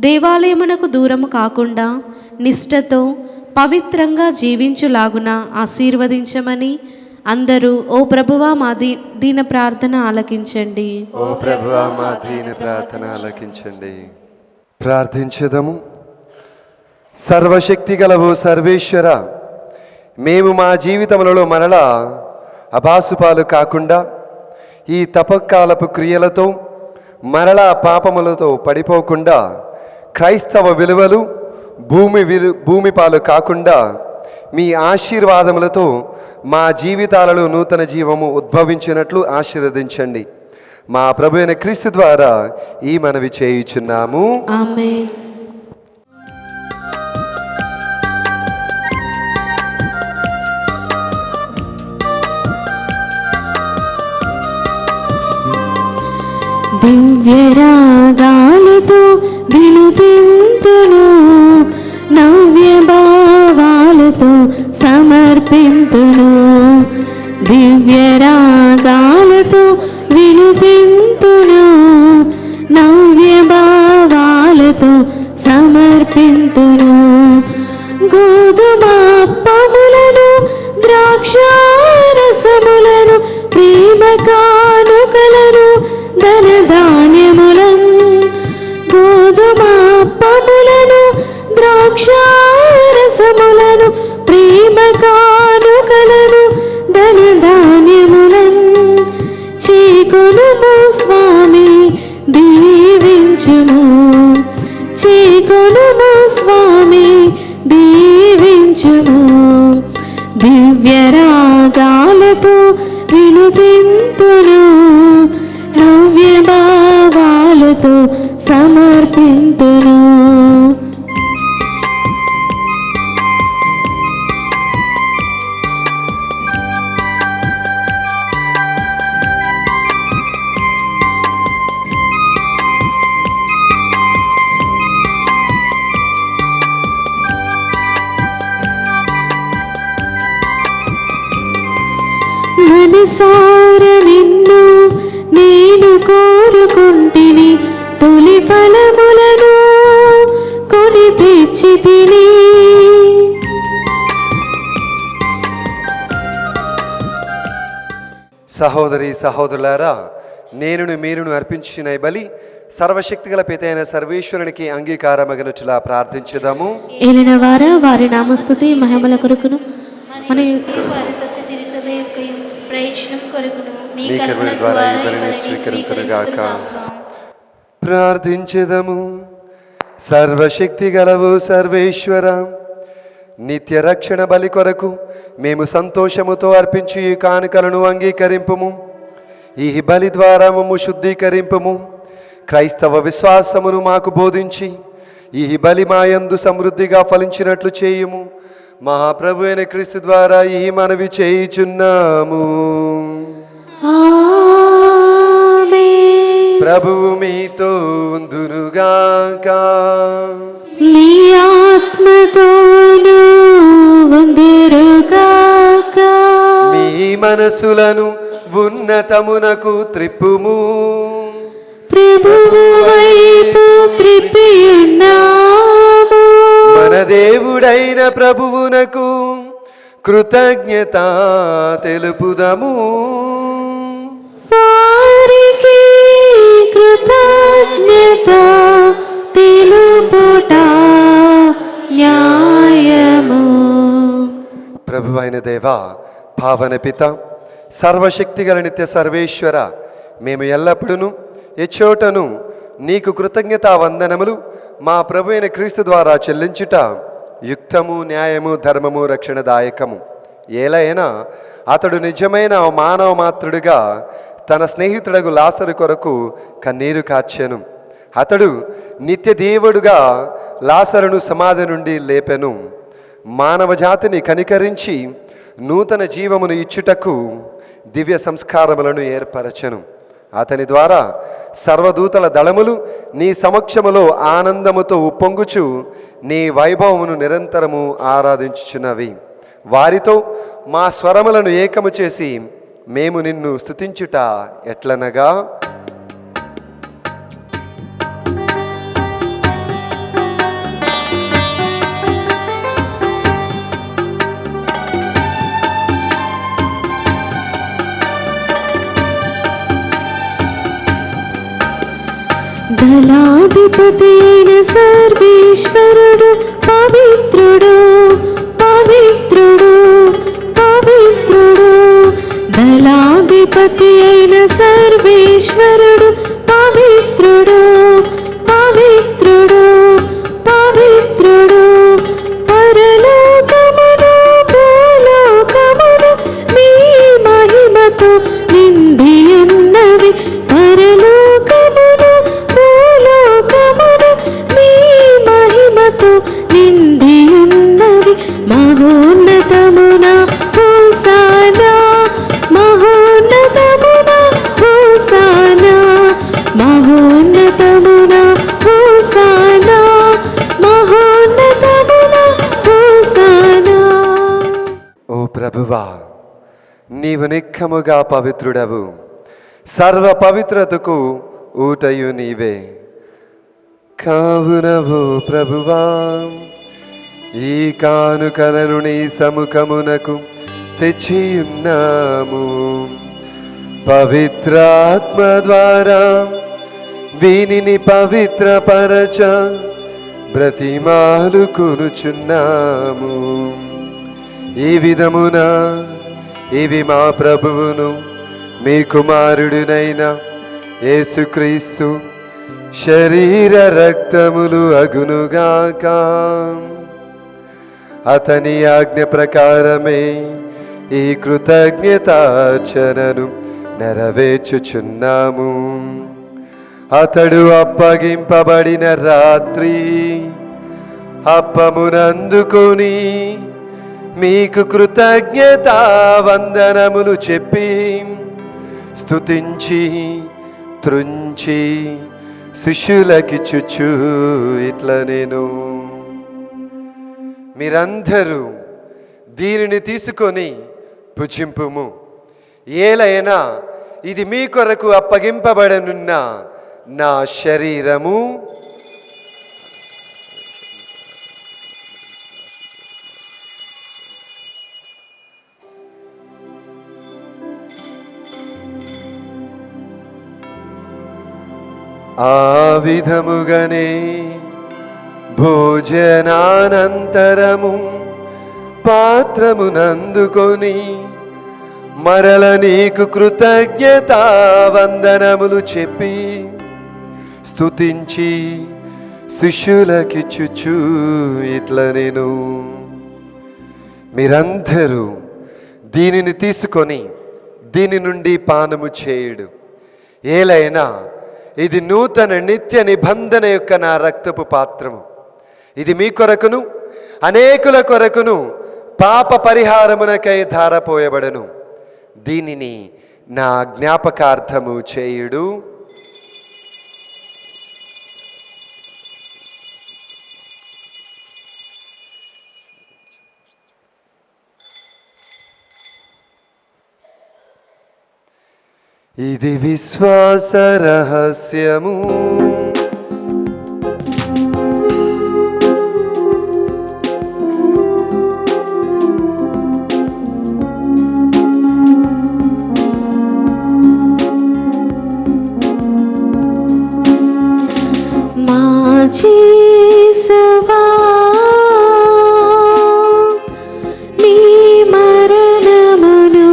దేవాలయమునకు దూరము కాకుండా నిష్ఠతో పవిత్రంగా జీవించులాగున ఆశీర్వదించమని అందరూ ఓ ప్రభువా మా దీన ప్రార్థన ఆలకించండి. ఓ ప్రభువా మా దీన ప్రార్థన ఆలకించండి. ప్రార్థించదము. సర్వశక్తి గలవు సర్వేశ్వర, మేము మా జీవితములలో మరలా అభాసుపాలు కాకుండా ఈ తపకాలపు క్రియలతో మరలా పాపములతో పడిపోకుండా క్రైస్తవ విలువలు భూమి పాలు కాకుండా మీ ఆశీర్వాదములతో మా జీవితాలలో నూతన జీవము ఉద్భవించినట్లు ఆశీర్వదించండి. మా ప్రభు అయిన క్రీస్తు ద్వారా ఈ మనవి చేయుచున్నాము. ఆమేన్. దివ్యరాగాలతో వినుతింతును, నవ్య భావాలతో సమర్పింతును. దివ్యరాగాలతో వినుతింతును, నవ్య భావాలతో సమర్పింతును. గోధుమప్పములను ద్రాక్షారసములను ప్రేమ కానుకలను ధనధాన్యములను, గోధుమప్పములను ద్రాక్షారసములను ప్రేమ కానుకలను ధనధాన్యములను చేకొనుము స్వామి దీవించుము. చేకొనుము స్వామి దీవించుము. దివ్యరాగాలతో వినుతింతును, నవ్య భావాలతో సమర్పింతును. మనసార నిన్ను నేను కోరుకుంటిని, తొలి ఫలములను కొని తెచ్చి తిని. సహోదరి సహోదరులారా, నేనును మీరును అర్పించిన ఈ బలి సర్వశక్తిగల పితైన సర్వేశ్వరునికి అంగీకారమగనుచులా ప్రార్థించుదాము. ఏలిన వారా వారి నామస్తుతి మహిమల కొరకును మన వారి సత్య తిరుసభ యొక్క ప్రయత్నం కొరకును మీ మీ కరుణ ద్వారా ఈ బలిని స్వీకరించుగాక. ప్రార్థించెదము. సర్వశక్తి గలవు సర్వేశ్వర, నిత్య రక్షణ బలి కొరకు మేము సంతోషముతో అర్పించి ఈ కానుకలను అంగీకరింపుము. ఈ బలి ద్వారా మమ్ము శుద్ధీకరింపుము. క్రైస్తవ విశ్వాసమును మాకు బోధించి ఈ బలి మాయందు సమృద్ధిగా ఫలించినట్లు చేయుము. మహాప్రభు అయిన క్రీస్తు ద్వారా ఈ మనవి చేయుచున్నాము. ఆమేన్. ప్రభువు మీతో ఉందురుగాక. నీ ఆత్మతోను ఉందురుగాక. మీ మనసులను ఉన్నతమునకు త్రిప్పుము. ప్రభువు వైపు త్రిప్పియున్నాము. మన దేవుడైన ప్రభువునకు కృతజ్ఞత తెలుపుదము. వారికి కృతజ్ఞత తెలుపుట న్యాయము. ప్రభువైన దేవా, పావన పిత, సర్వశక్తిగల నిత్య సర్వేశ్వర, మేము ఎల్లప్పుడూ ఎచ్చోటను నీకు కృతజ్ఞతా వందనములు మా ప్రభు అయిన క్రీస్తు ద్వారా చెల్లించుట యుక్తము, న్యాయము, ధర్మము, రక్షణదాయకము. ఏలైనా అతడు నిజమైన మానవ మాత్రుడుగా తన స్నేహితుడగు లాసరు కొరకు కన్నీరు కార్చెను. అతడు నిత్య దేవుడుగా లాసరును సమాధి నుండి లేపెను. మానవ జాతిని కనికరించి నూతన జీవమును ఇచ్చుటకు దివ్య సంస్కారములను ఏర్పరచెను. అతని ద్వారా సర్వదూతల దళములు నీ సమక్షములో ఆనందముతో ఉప్పొంగుచు నీ వైభవమును నిరంతరము ఆరాధించుచున్నవి. వారితో మా స్వరములను ఏకము చేసి మేము నిన్ను స్తుతించుట ఎట్లనగా, దళాధిపతి అయిన సర్వేశ్వరుడు పవిత్రుడు, పవిత్రుడు, పవిత్రుడు. దళాధిపతి అయిన సర్వేశ్వరుడు పవిత్రుడు, పవిత్రుడు, పవిత్రుడు. పరలోకమును భూలోకమును నీ మహిమతో నిండియున్నవి. పరలోకమును భూలోకమును నీ మహిమతో నిండియున్నవి. మహోన్నతమున హోసానా, మహోన్నతమున హోసానా, మహోన్నతమున హోసానా, మహోన్నతమున హోసానా. ఓ ప్రభువా, నీవు నిక్కముగా పవిత్రుడవు. సర్వ పవిత్రతకు ఊటయు నీవే. కావున ఓ ప్రభువా, ఈ కానుకలను నీ సముఖమునకు తెచ్చియున్నాము. పవిత్రాత్మ ద్వారా వీనిని పవిత్రపరచ బ్రతిమాలుకొనుచున్నాము. ఈ విధమున ఇవి మా ప్రభువును మీ కుమారుడునైన యేసుక్రీస్తు శరీర రక్తములు అగునుగాక. అతని ఆజ్ఞ ప్రకారమే ఈ కృతజ్ఞతార్చనను నెరవేర్చుచున్నాము. అతడు అప్పగింపబడిన రాత్రి అప్పమునందుకొని మీకు కృతజ్ఞతా వందనములు చెప్పి స్తుతించి త్రుంచి శిష్యులకిచ్చుచు ఇట్లా నేను, మీరందరూ దీనిని తీసుకొని భుజింపుము. ఏలైనా ఇది మీ కొరకు అప్పగింపబడనున్న నా శరీరము. ఆ విధముగానే భోజనానంతరము పాత్రమునందుకొని మరల నీకు కృతజ్ఞతా వందనములు చెప్పి స్తుతించి శిష్యులకిచ్చుచు ఇట్లా నేను, మీరందరూ దీనిని తీసుకొని దీని నుండి పానము చేయుడు. ఏలైనా ఇది నూతన నిత్య నిబంధన యొక్క నా రక్తపు పాత్రము. ఇది మీ కొరకును అనేకుల కొరకును పాప పరిహారమునకై ధారపోయబడను. దీనిని నా జ్ఞాపకార్థము చేయుడు. ఇది విశ్వాస రహస్యము. యేసువా నీ మరణమును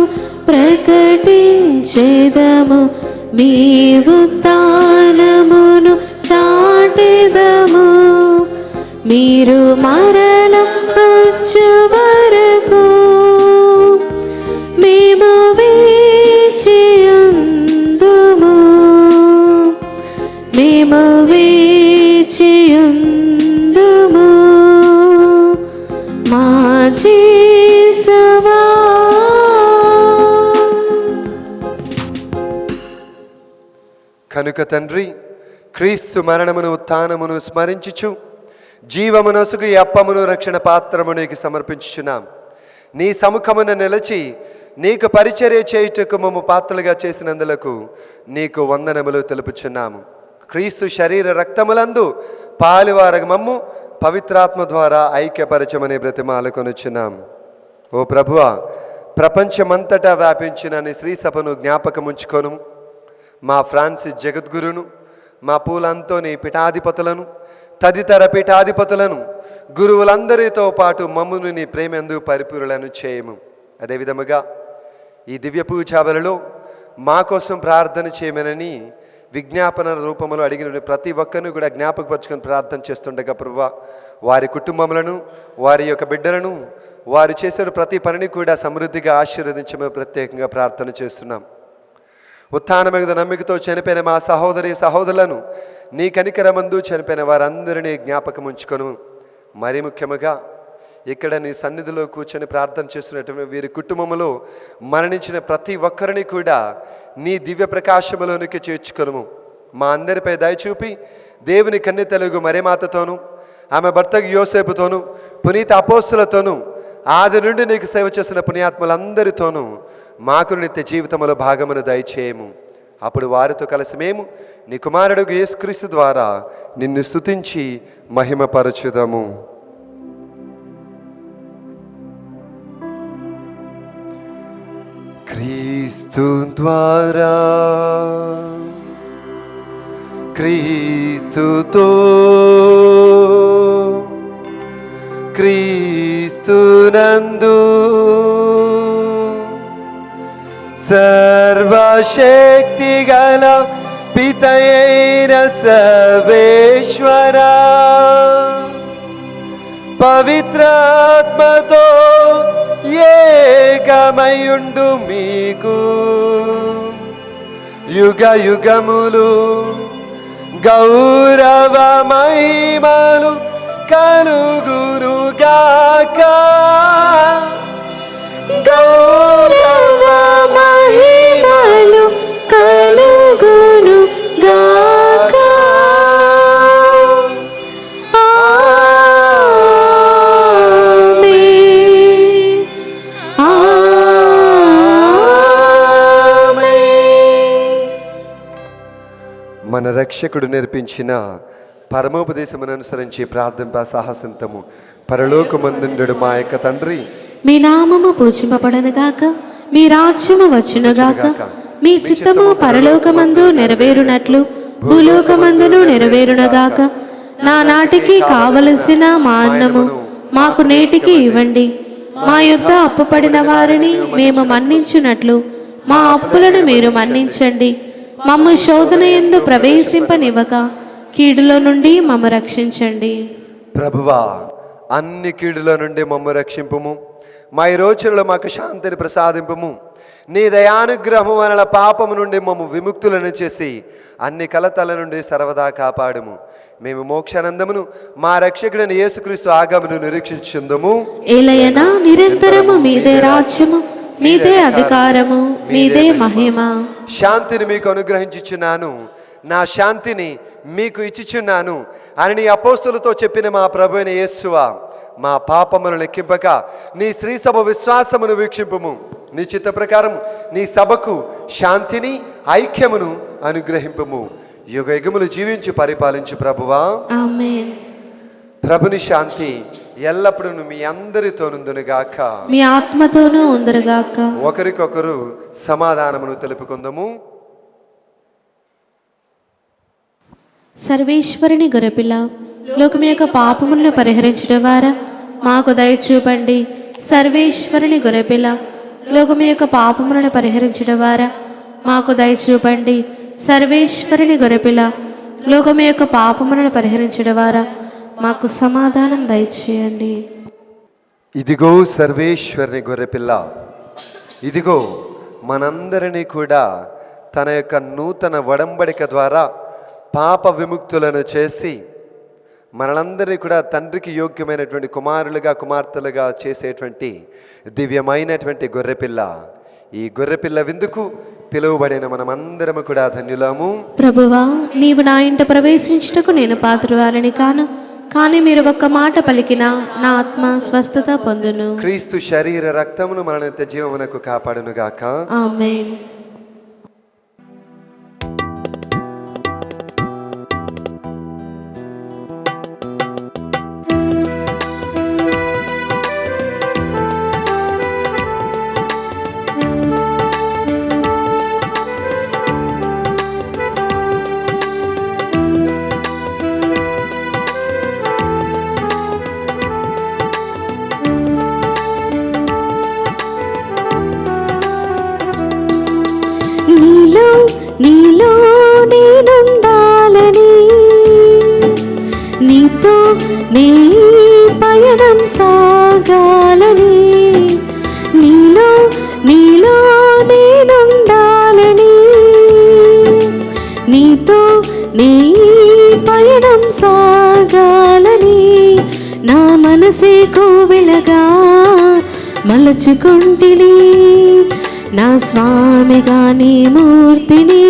ప్రకటించెదము, మీ ఉత్థానమును చాటెదము. మీరు మరల వచ్చు వరకు మేము వేచియుందుము, మేము వేచియుందుము మా యేసువా. కనుక తండ్రి, క్రీస్తు మరణమును ఉత్థానమును స్మరించుచు జీవమునసుగు ఈ అప్పమును రక్షణ పాత్రము నీకు సమర్పించుచున్నాం. నీ సముఖమున నిలిచి నీకు పరిచర్య చేయుటకు మమ్ము పాత్రలుగా చేసినందులకు నీకు వందనములు తెలుపుచున్నాము. క్రీస్తు శరీర రక్తములందు పాలువారగ మమ్ము పవిత్రాత్మ ద్వారా ఐక్యపరచమని బ్రతిమాలుకొనుచున్నాం. ఓ ప్రభువా, ప్రపంచమంతటా వ్యాపించిన నీ శ్రీ సభను జ్ఞాపకముంచుకొను. మా ఫ్రాన్సిస్ జగద్గురును, మా పూలంతోని పీఠాధిపతులను, తదితర పీఠాధిపతులను, గురువులందరితో పాటు మమ్మును నీ ప్రేమందు పరిపూర్ణులను చేయము. అదేవిధముగా ఈ దివ్య పూజాబలిలో మా కోసం ప్రార్థన చేయమని విజ్ఞాపన రూపంలో అడిగిన ప్రతి ఒక్కరిని కూడా జ్ఞాపకపరుచుకొని ప్రార్థన చేస్తుండగా ప్రభువా, వారి కుటుంబములను, వారి యొక్క బిడ్డలను, వారు చేసే ప్రతి పనిని కూడా సమృద్ధిగా ఆశీర్వదించమని ప్రత్యేకంగా ప్రార్థన చేస్తున్నాం. ఉత్థానమైన నమ్మికతో చనిపోయిన మా సహోదరి సహోదరులను నీ కనికరమందు చనిపోయిన వారందరినీ జ్ఞాపకం ఉంచుకొను. మరీ ముఖ్యముగా ఇక్కడ నీ సన్నిధిలో కూర్చొని ప్రార్థన చేస్తున్నటువంటి వీరి కుటుంబములో మరణించిన ప్రతి ఒక్కరిని కూడా నీ దివ్య ప్రకాశములోనికి చేర్చుకొనుము. మా అందరిపై దయచూపి దేవుని కన్య తెలుగు మరేమాతతోనూ, ఆమె భర్తకు యోసేపుతోనూ, పునీత అపోస్తులతోనూ, ఆది నుండి నీకు సేవ చేసిన పుణ్యాత్ములందరితోనూ మాకు నిత్య జీవితములో భాగమును దయచేయము. అప్పుడు వారితో కలిసి మేము నీ కుమారుడు యేసుక్రీస్తు ద్వారా నిన్ను స్తుతించి మహిమపరచుదము. క్రీస్తు ద్వారా, క్రీస్తుతో, క్రీస్తునందు సర్వశక్తి గల పితయైన సర్వేశ్వర పవిత్రాత్మతో ఏకమయుండు మీకు యుగ యుగములు గౌరవ మహిమలు కలుగునుగాక. గౌరవ మహిమలు కలుగును గాక. ఆమేన్. మన రక్షకుడు నేర్పించిన పరమోపదేశమును అనుసరించి ప్రార్థింప సాహసింతము. పరలోకమందుండు మా యొక్క తండ్రి, మీ నామము పూజింపబడనుగాక, మీ రాజ్యము వచ్చునుగాక, మీ చిత్తము పరలోకమందు నెరవేరునట్లు భూలోకమందును నెరవేరునుగాక. నా నాటికి కావలసిన మా అన్నము మాకు నేటికి ఇవ్వండి. మా యొద్ద అప్పుపడిన వారిని మేము మన్నించున్నట్లు మా అప్పులను మీరు మన్నించండి. మమ్ము శోధన యందు ప్రవేశింపనివ్వక కీడులో నుండి మమ్ము రక్షించండి. ప్రభువా, అన్ని కీడుల నుండి మమ్ము రక్షింపుము. మా ఈ రోజులలో మాకు శాంతిని ప్రసాదింపుము. నీ దయానుగ్రహము వలన పాపము నుండి మమ్ము విముక్తులను చేసి అన్ని కలతల నుండి సర్వదా కాపాడుము. మేము మోక్షానందమును మా రక్షకుడైన యేసుక్రీస్తు ఆగమను నిరీక్షించుందుము. ఏలయనా నిరంతరము మీదే రాజ్యము, మీదే అధికారము, మీదే మహిమ. శాంతిని మీకు అనుగ్రహించుచున్నాను, నా శాంతిని మీకు ఇచ్చుచున్నాను అని నీ అపోస్తులతో చెప్పిన మా ప్రభు అయిన యేసువా, మా పాపములను లెక్కింపక నీ శ్రీ సభ విశ్వాసమును వీక్షింపుము. నీ చిత్త ప్రకారం నీ సభకు శాంతిని ఐక్యమును అనుగ్రహింపుము. యుగ యుగములు జీవించి పరిపాలించు ప్రభువా. ఆమేన్. ప్రభుని శాంతి ఎల్లప్పుడూ మీ అందరితో నుందునుగాక, మీ ఆత్మతోనూ ఉందరుగాక. ఒకరికొకరు సమాధానమును తెలుపుకుందాము. సర్వేశ్వరుని గొర్రెపిల్ల, లోకం యొక్క పాపములను పరిహరించడం ద్వారా మాకు దయచూపండి. సర్వేశ్వరుని గొర్రెపిల్ల, లోకం యొక్క పాపములను పరిహరించడం ద్వారా మాకు దయచూపండి. సర్వేశ్వరుని గొర్రెపిల్ల, లోకం యొక్క పాపములను పరిహరించడం ద్వారా మాకు సమాధానం దయచేయండి. ఇదిగో సర్వేశ్వరుని గొర్రెపిల్ల, ఇదిగో మనందరినీ కూడా తన యొక్క నూతన వడంబడిక ద్వారా పాప విముక్తులను చేసి మనందరినీ కూడా తండ్రికి యోగ్యమైనటువంటి కుమారులుగా కుమార్తెలుగా చేసేటువంటి దివ్యమైనటువంటి గొర్రెపిల్ల. ఈ గొర్రెపిల్ల విందుకు పిలువబడిన మనమందరము కూడా ధన్యులము. ప్రభువా, నీవు నా ఇంట ప్రవేశించుటకు నేను పాత్రురాలిని కాను, కానీ మీరు ఒక్క మాట పలికినా నా ఆత్మ స్వస్థత పొందును. క్రీస్తు శరీర రక్తమును మన నిత్య జీవమునకు కాపాడునుగాక. ఆమేన్. నీలో నేనుండాలని, నీతో నీ పయనం సాగాలని. నీలో నేనుండాలని, నీతో నీ పయనం సాగాలని. నా మనసే కోవెలగా మలచుకుంటిని, నా స్వామిగా నీ మూర్తిని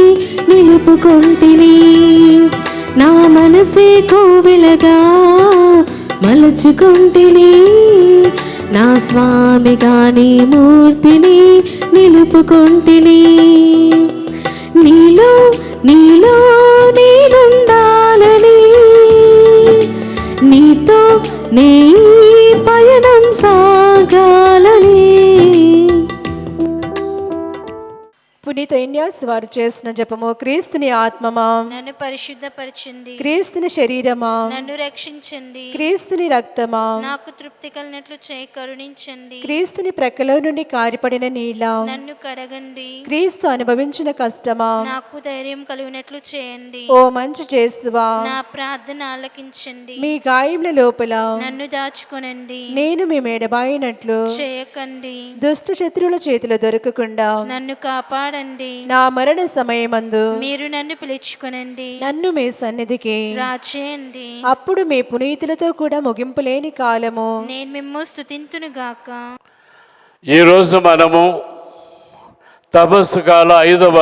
నిలుపుకొంటిని. నా మనసే కోవెలగా మలుచుకొంటిని, నా స్వామిగా నీ మూర్తిని నిలుపుకొంటిని. నీలో నేనుండాలని, నీతో నీ పయనం సాగాలని. పునీత ఇన్యాస్ వారు చేసిన జపము. క్రీస్తుని ఆత్మమా నన్ను పరిశుద్ధపరచండి, క్రీస్తుని శరీరమా నన్ను రక్షించండి, క్రీస్తుని రక్తమా నాకు తృప్తి కలిగినట్లు చేయి కరుణించండి, క్రీస్తుని ప్రక్కలో నుండి కారిపడిన నీళ్ళ నన్ను కడగండి, క్రీస్తు అనుభవించిన కష్టమా నాకు ధైర్యం కలిగినట్లు చేయండి. ఓ మంచి చేసువా, నా ప్రార్థన ఆలకించండి, మీ గాయముల లోపల నన్ను దాచుకొనండి, నేను మీ మేడబాయినట్లు చేయకండి, దుష్ట శత్రువుల చేతిలో దొరకకుండా నన్ను కాపాడండి. నా మరణ సమయమందు మీరు నన్ను పిలుచుకొనండి, నన్ను మీ సన్నిధికి రాచేయండి. అప్పుడు మీ పునీతులతో కూడా ముగింపులేని కాలము నేను మిమ్ము స్తుతింతును గాక. ఈరోజు మనము తపస్సు కాల 5వ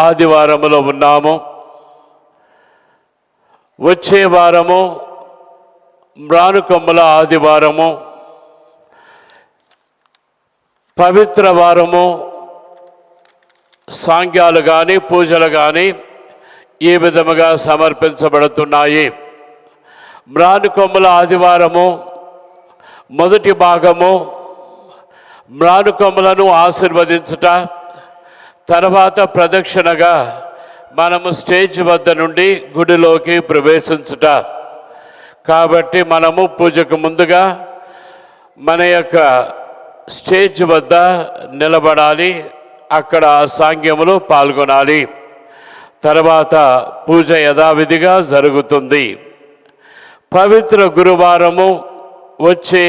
ఆదివారములో ఉన్నాము. వచ్చే వారము మ్రానుకొమ్మల ఆదివారము, పవిత్ర వారము. సాంగ్యాలు కానీ పూజలు కానీ ఈ విధముగా సమర్పించబడుతున్నాయి. మ్రానుకొమ్మల ఆదివారము మొదటి భాగము మ్రానుకొమ్మలను ఆశీర్వదించుట, తర్వాత ప్రదక్షిణగా మనము స్టేజ్ వద్ద నుండి గుడిలోకి ప్రవేశించుట. కాబట్టి మనము పూజకు ముందుగా మన యొక్క స్టేజ్ వద్ద నిలబడాలి, అక్కడ సాంగ్యములో పాల్గొనాలి. తర్వాత పూజ యథావిధిగా జరుగుతుంది. పవిత్ర గురువారము, వచ్చే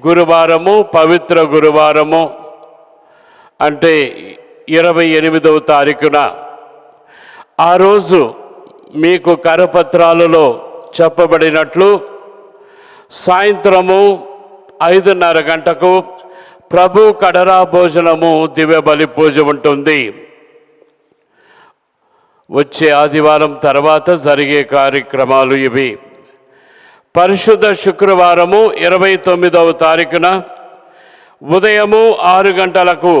గురువారము పవిత్ర గురువారము అంటే 28వ తారీఖున. ఆ రోజు మీకు కరపత్రాలలో చెప్పబడినట్లు సాయంత్రము 5:30 గంటకు ప్రభు కడరా భోజనము దివ్య బలి పూజ ఉంటుంది. వచ్చే ఆదివారం తర్వాత జరిగే కార్యక్రమాలు ఇవి. పరిశుద్ధ శుక్రవారము 29వ తారీఖున ఉదయము 6 గంటలకు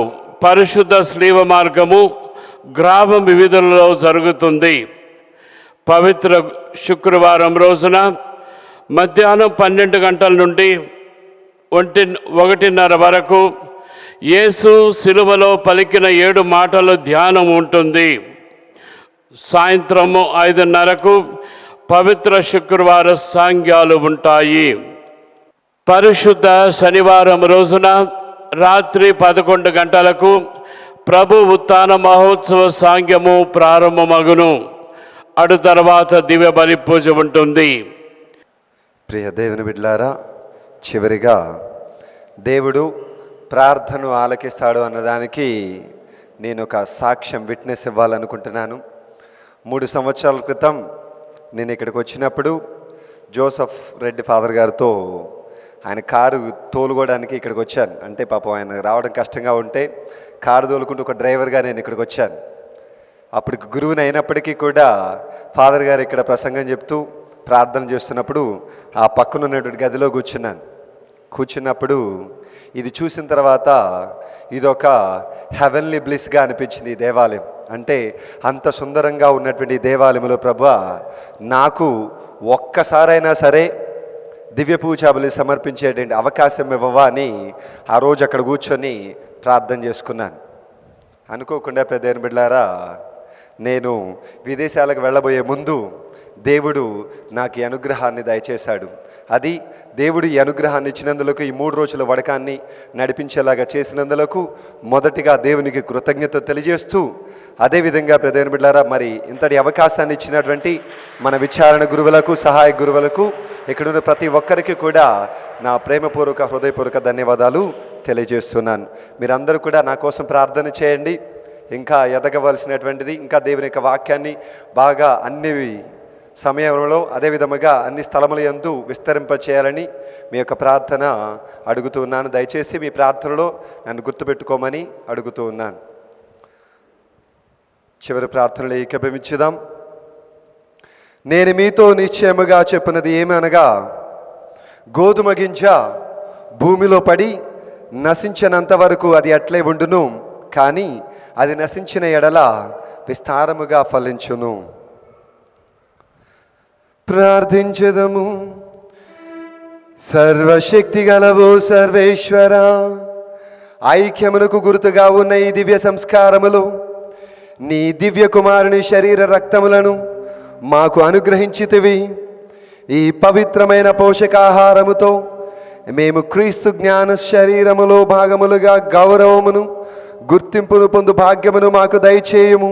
పరిశుద్ధ స్లీవ మార్గము గ్రామం వివిధులలో జరుగుతుంది. పవిత్ర శుక్రవారం రోజున మధ్యాహ్నం 12 గంటల నుండి 1:30 వరకు యేసు శిలువలో పలికిన 7 మాటలు ధ్యానం ఉంటుంది. సాయంత్రము 5:30కు పవిత్ర శుక్రవార సాంగ్యాలు ఉంటాయి. పరిశుద్ధ శనివారం రోజున రాత్రి 11 గంటలకు ప్రభు ఉత్థాన మహోత్సవ సాంగ్యము ప్రారంభమగును. అటు తర్వాత దివ్య బలి పూజ ఉంటుంది. ప్రియ దేవుని బిడ్డలారా, చివరిగా దేవుడు ప్రార్థనను ఆలకిస్తాడు అన్నదానికి నేను ఒక సాక్ష్యం, విట్నెస్ ఇవ్వాలనుకుంటున్నాను. 3 సంవత్సరాల క్రితం నేను ఇక్కడికి వచ్చినప్పుడు జోసఫ్ రెడ్డి ఫాదర్ గారితో ఆయన కారు తోలుకోవడానికి ఇక్కడికి వచ్చాను. అంటే పాపం ఆయన రావడం కష్టంగా ఉంటే కారు తోలుకుంటూ ఒక డ్రైవర్గా నేను ఇక్కడికి వచ్చాను. అప్పుడు గురువుని అయినప్పటికీ కూడా ఫాదర్ గారు ఇక్కడ ప్రసంగం చెప్తూ ప్రార్థన చేస్తున్నప్పుడు ఆ పక్కన ఉన్నటువంటి గదిలో కూర్చున్నప్పుడు ఇది చూసిన తర్వాత ఇదొక హెవెన్లీ బ్లిస్గా అనిపించింది ఈ దేవాలయం. అంటే అంత సుందరంగా ఉన్నటువంటి దేవాలయంలో ప్రభువా నాకు ఒక్కసారైనా సరే దివ్య పూజా బలి సమర్పించేటువంటి అవకాశం ఇవ్వవా అని ఆ రోజు అక్కడ కూర్చొని ప్రార్థన చేసుకున్నాను. అనుకోకుండా పెద్ద బిడ్డలారా, నేను విదేశాలకు వెళ్ళబోయే ముందు దేవుడు నాకు ఈ అనుగ్రహాన్ని దయచేశాడు. అది దేవుడు ఈ అనుగ్రహాన్ని ఇచ్చినందులకు, ఈ 3 రోజుల వడకాన్ని నడిపించేలాగా చేసినందులకు మొదటిగా దేవునికి కృతజ్ఞత తెలియజేస్తూ, అదేవిధంగా ప్రధాన బిడ్డలారా, మరి ఇంతటి అవకాశాన్ని ఇచ్చినటువంటి మన విచారణ గురువులకు, సహాయ గురువులకు, ఇక్కడున్న ప్రతి ఒక్కరికి కూడా నా ప్రేమపూర్వక హృదయపూర్వక ధన్యవాదాలు తెలియజేస్తున్నాను. మీరందరూ కూడా నా కోసం ప్రార్థన చేయండి. ఇంకా ఎదగవలసినటువంటిది, ఇంకా దేవుని యొక్క వాక్యాన్ని బాగా అన్ని సమయంలో అదేవిధముగా అన్ని స్థలముల యందు విస్తరింపచేయాలని మీ యొక్క ప్రార్థన అడుగుతూ ఉన్నాను. దయచేసి మీ ప్రార్థనలో నన్ను గుర్తుపెట్టుకోమని అడుగుతూ ఉన్నాను. చివరి ప్రార్థనలో ఏకీభవించుదాం. నేను మీతో నిశ్చయముగా చెప్పినది ఏమనగా, గోధుమ గింజ భూమిలో పడి నశించినంత వరకు అది అట్లే ఉండును, కానీ అది నశించిన ఎడల విస్తారముగా ఫలించును. ప్రార్థించదము. సర్వశక్తి గలవు సర్వేశ్వర, ఐక్యమునకు గుర్తుగా ఉన్న ఈ దివ్య సంస్కారములు నీ దివ్య కుమారుని శరీర రక్తములను మాకు అనుగ్రహించితివి. ఈ పవిత్రమైన పోషకాహారముతో మేము క్రీస్తు జ్ఞాన శరీరములో భాగములుగా గౌరవమును గుర్తింపును పొందు భాగ్యమును మాకు దయచేయము.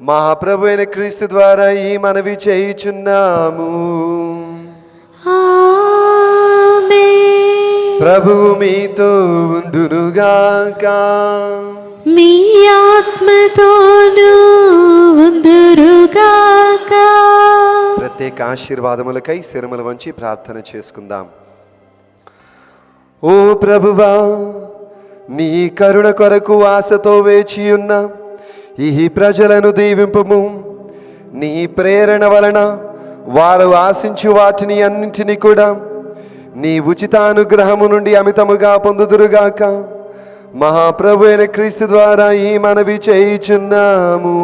మా ప్రభు అయిన క్రీస్తు ద్వారా ఈ మనవి చేయుచున్నాము. ప్రభువు మీతో ఉండునుగాక, మీ ఆత్మతోనూ ఉందురుగాక. ప్రత్యేక ఆశీర్వాదములకై శిరములు వంచి ప్రార్థన చేసుకుందాం. ఓ ప్రభువా, నీ కరుణ కొరకు ఆశతో వేచియున్న ఈ ప్రజలను దీవింపుము. నీ ప్రేరణ వలన వారు ఆశించు వాటిని అన్నింటినీ కూడా నీ ఉచితానుగ్రహము నుండి అమితముగా పొందుదురుగాక. మహాప్రభు అయిన క్రీస్తు ద్వారా ఈ మనవి చేయుచున్నాము.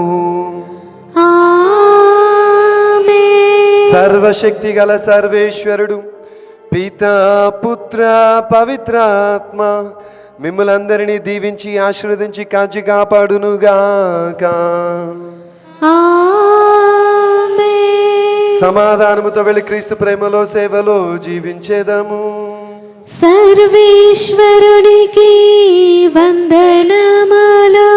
సర్వశక్తి గల సర్వేశ్వరుడు పితా పుత్ర పవిత్రాత్మ మిమ్మలందరినీ దీవించి ఆశీర్వదించి కాచి కాపాడునుగాక. సమాధానముతో వెళ్ళి క్రీస్తు ప్రేమలో సేవలో జీవించేదము. సర్వేశ్వరునికి వందనములు.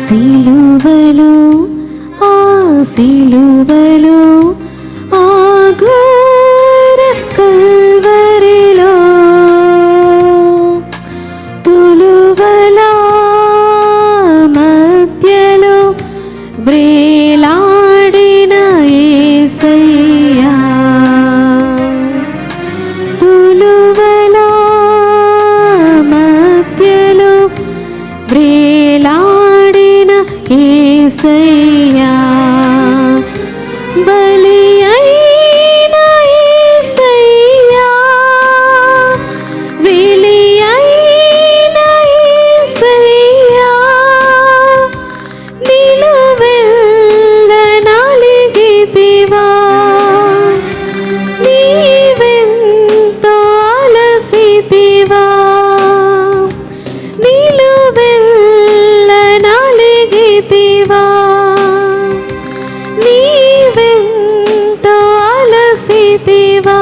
సిలువలో ఆ సిలువలో ఆ ఘోర కల్వరిలో తులువల మధ్యలో బ్రేలాడిన యేసయ్యా, తులువల మధ్యలో బ్రేలాడిన యేసయ్యా, బలి అయిన యేసయ్యా, వెలి అయిన యేసయ్యా, నిలువెల్ల నలిగితివా, నీవెంతో అలసితివా, నిలువెల్ల నలిగితివా, నీవెంతో అలసితివా.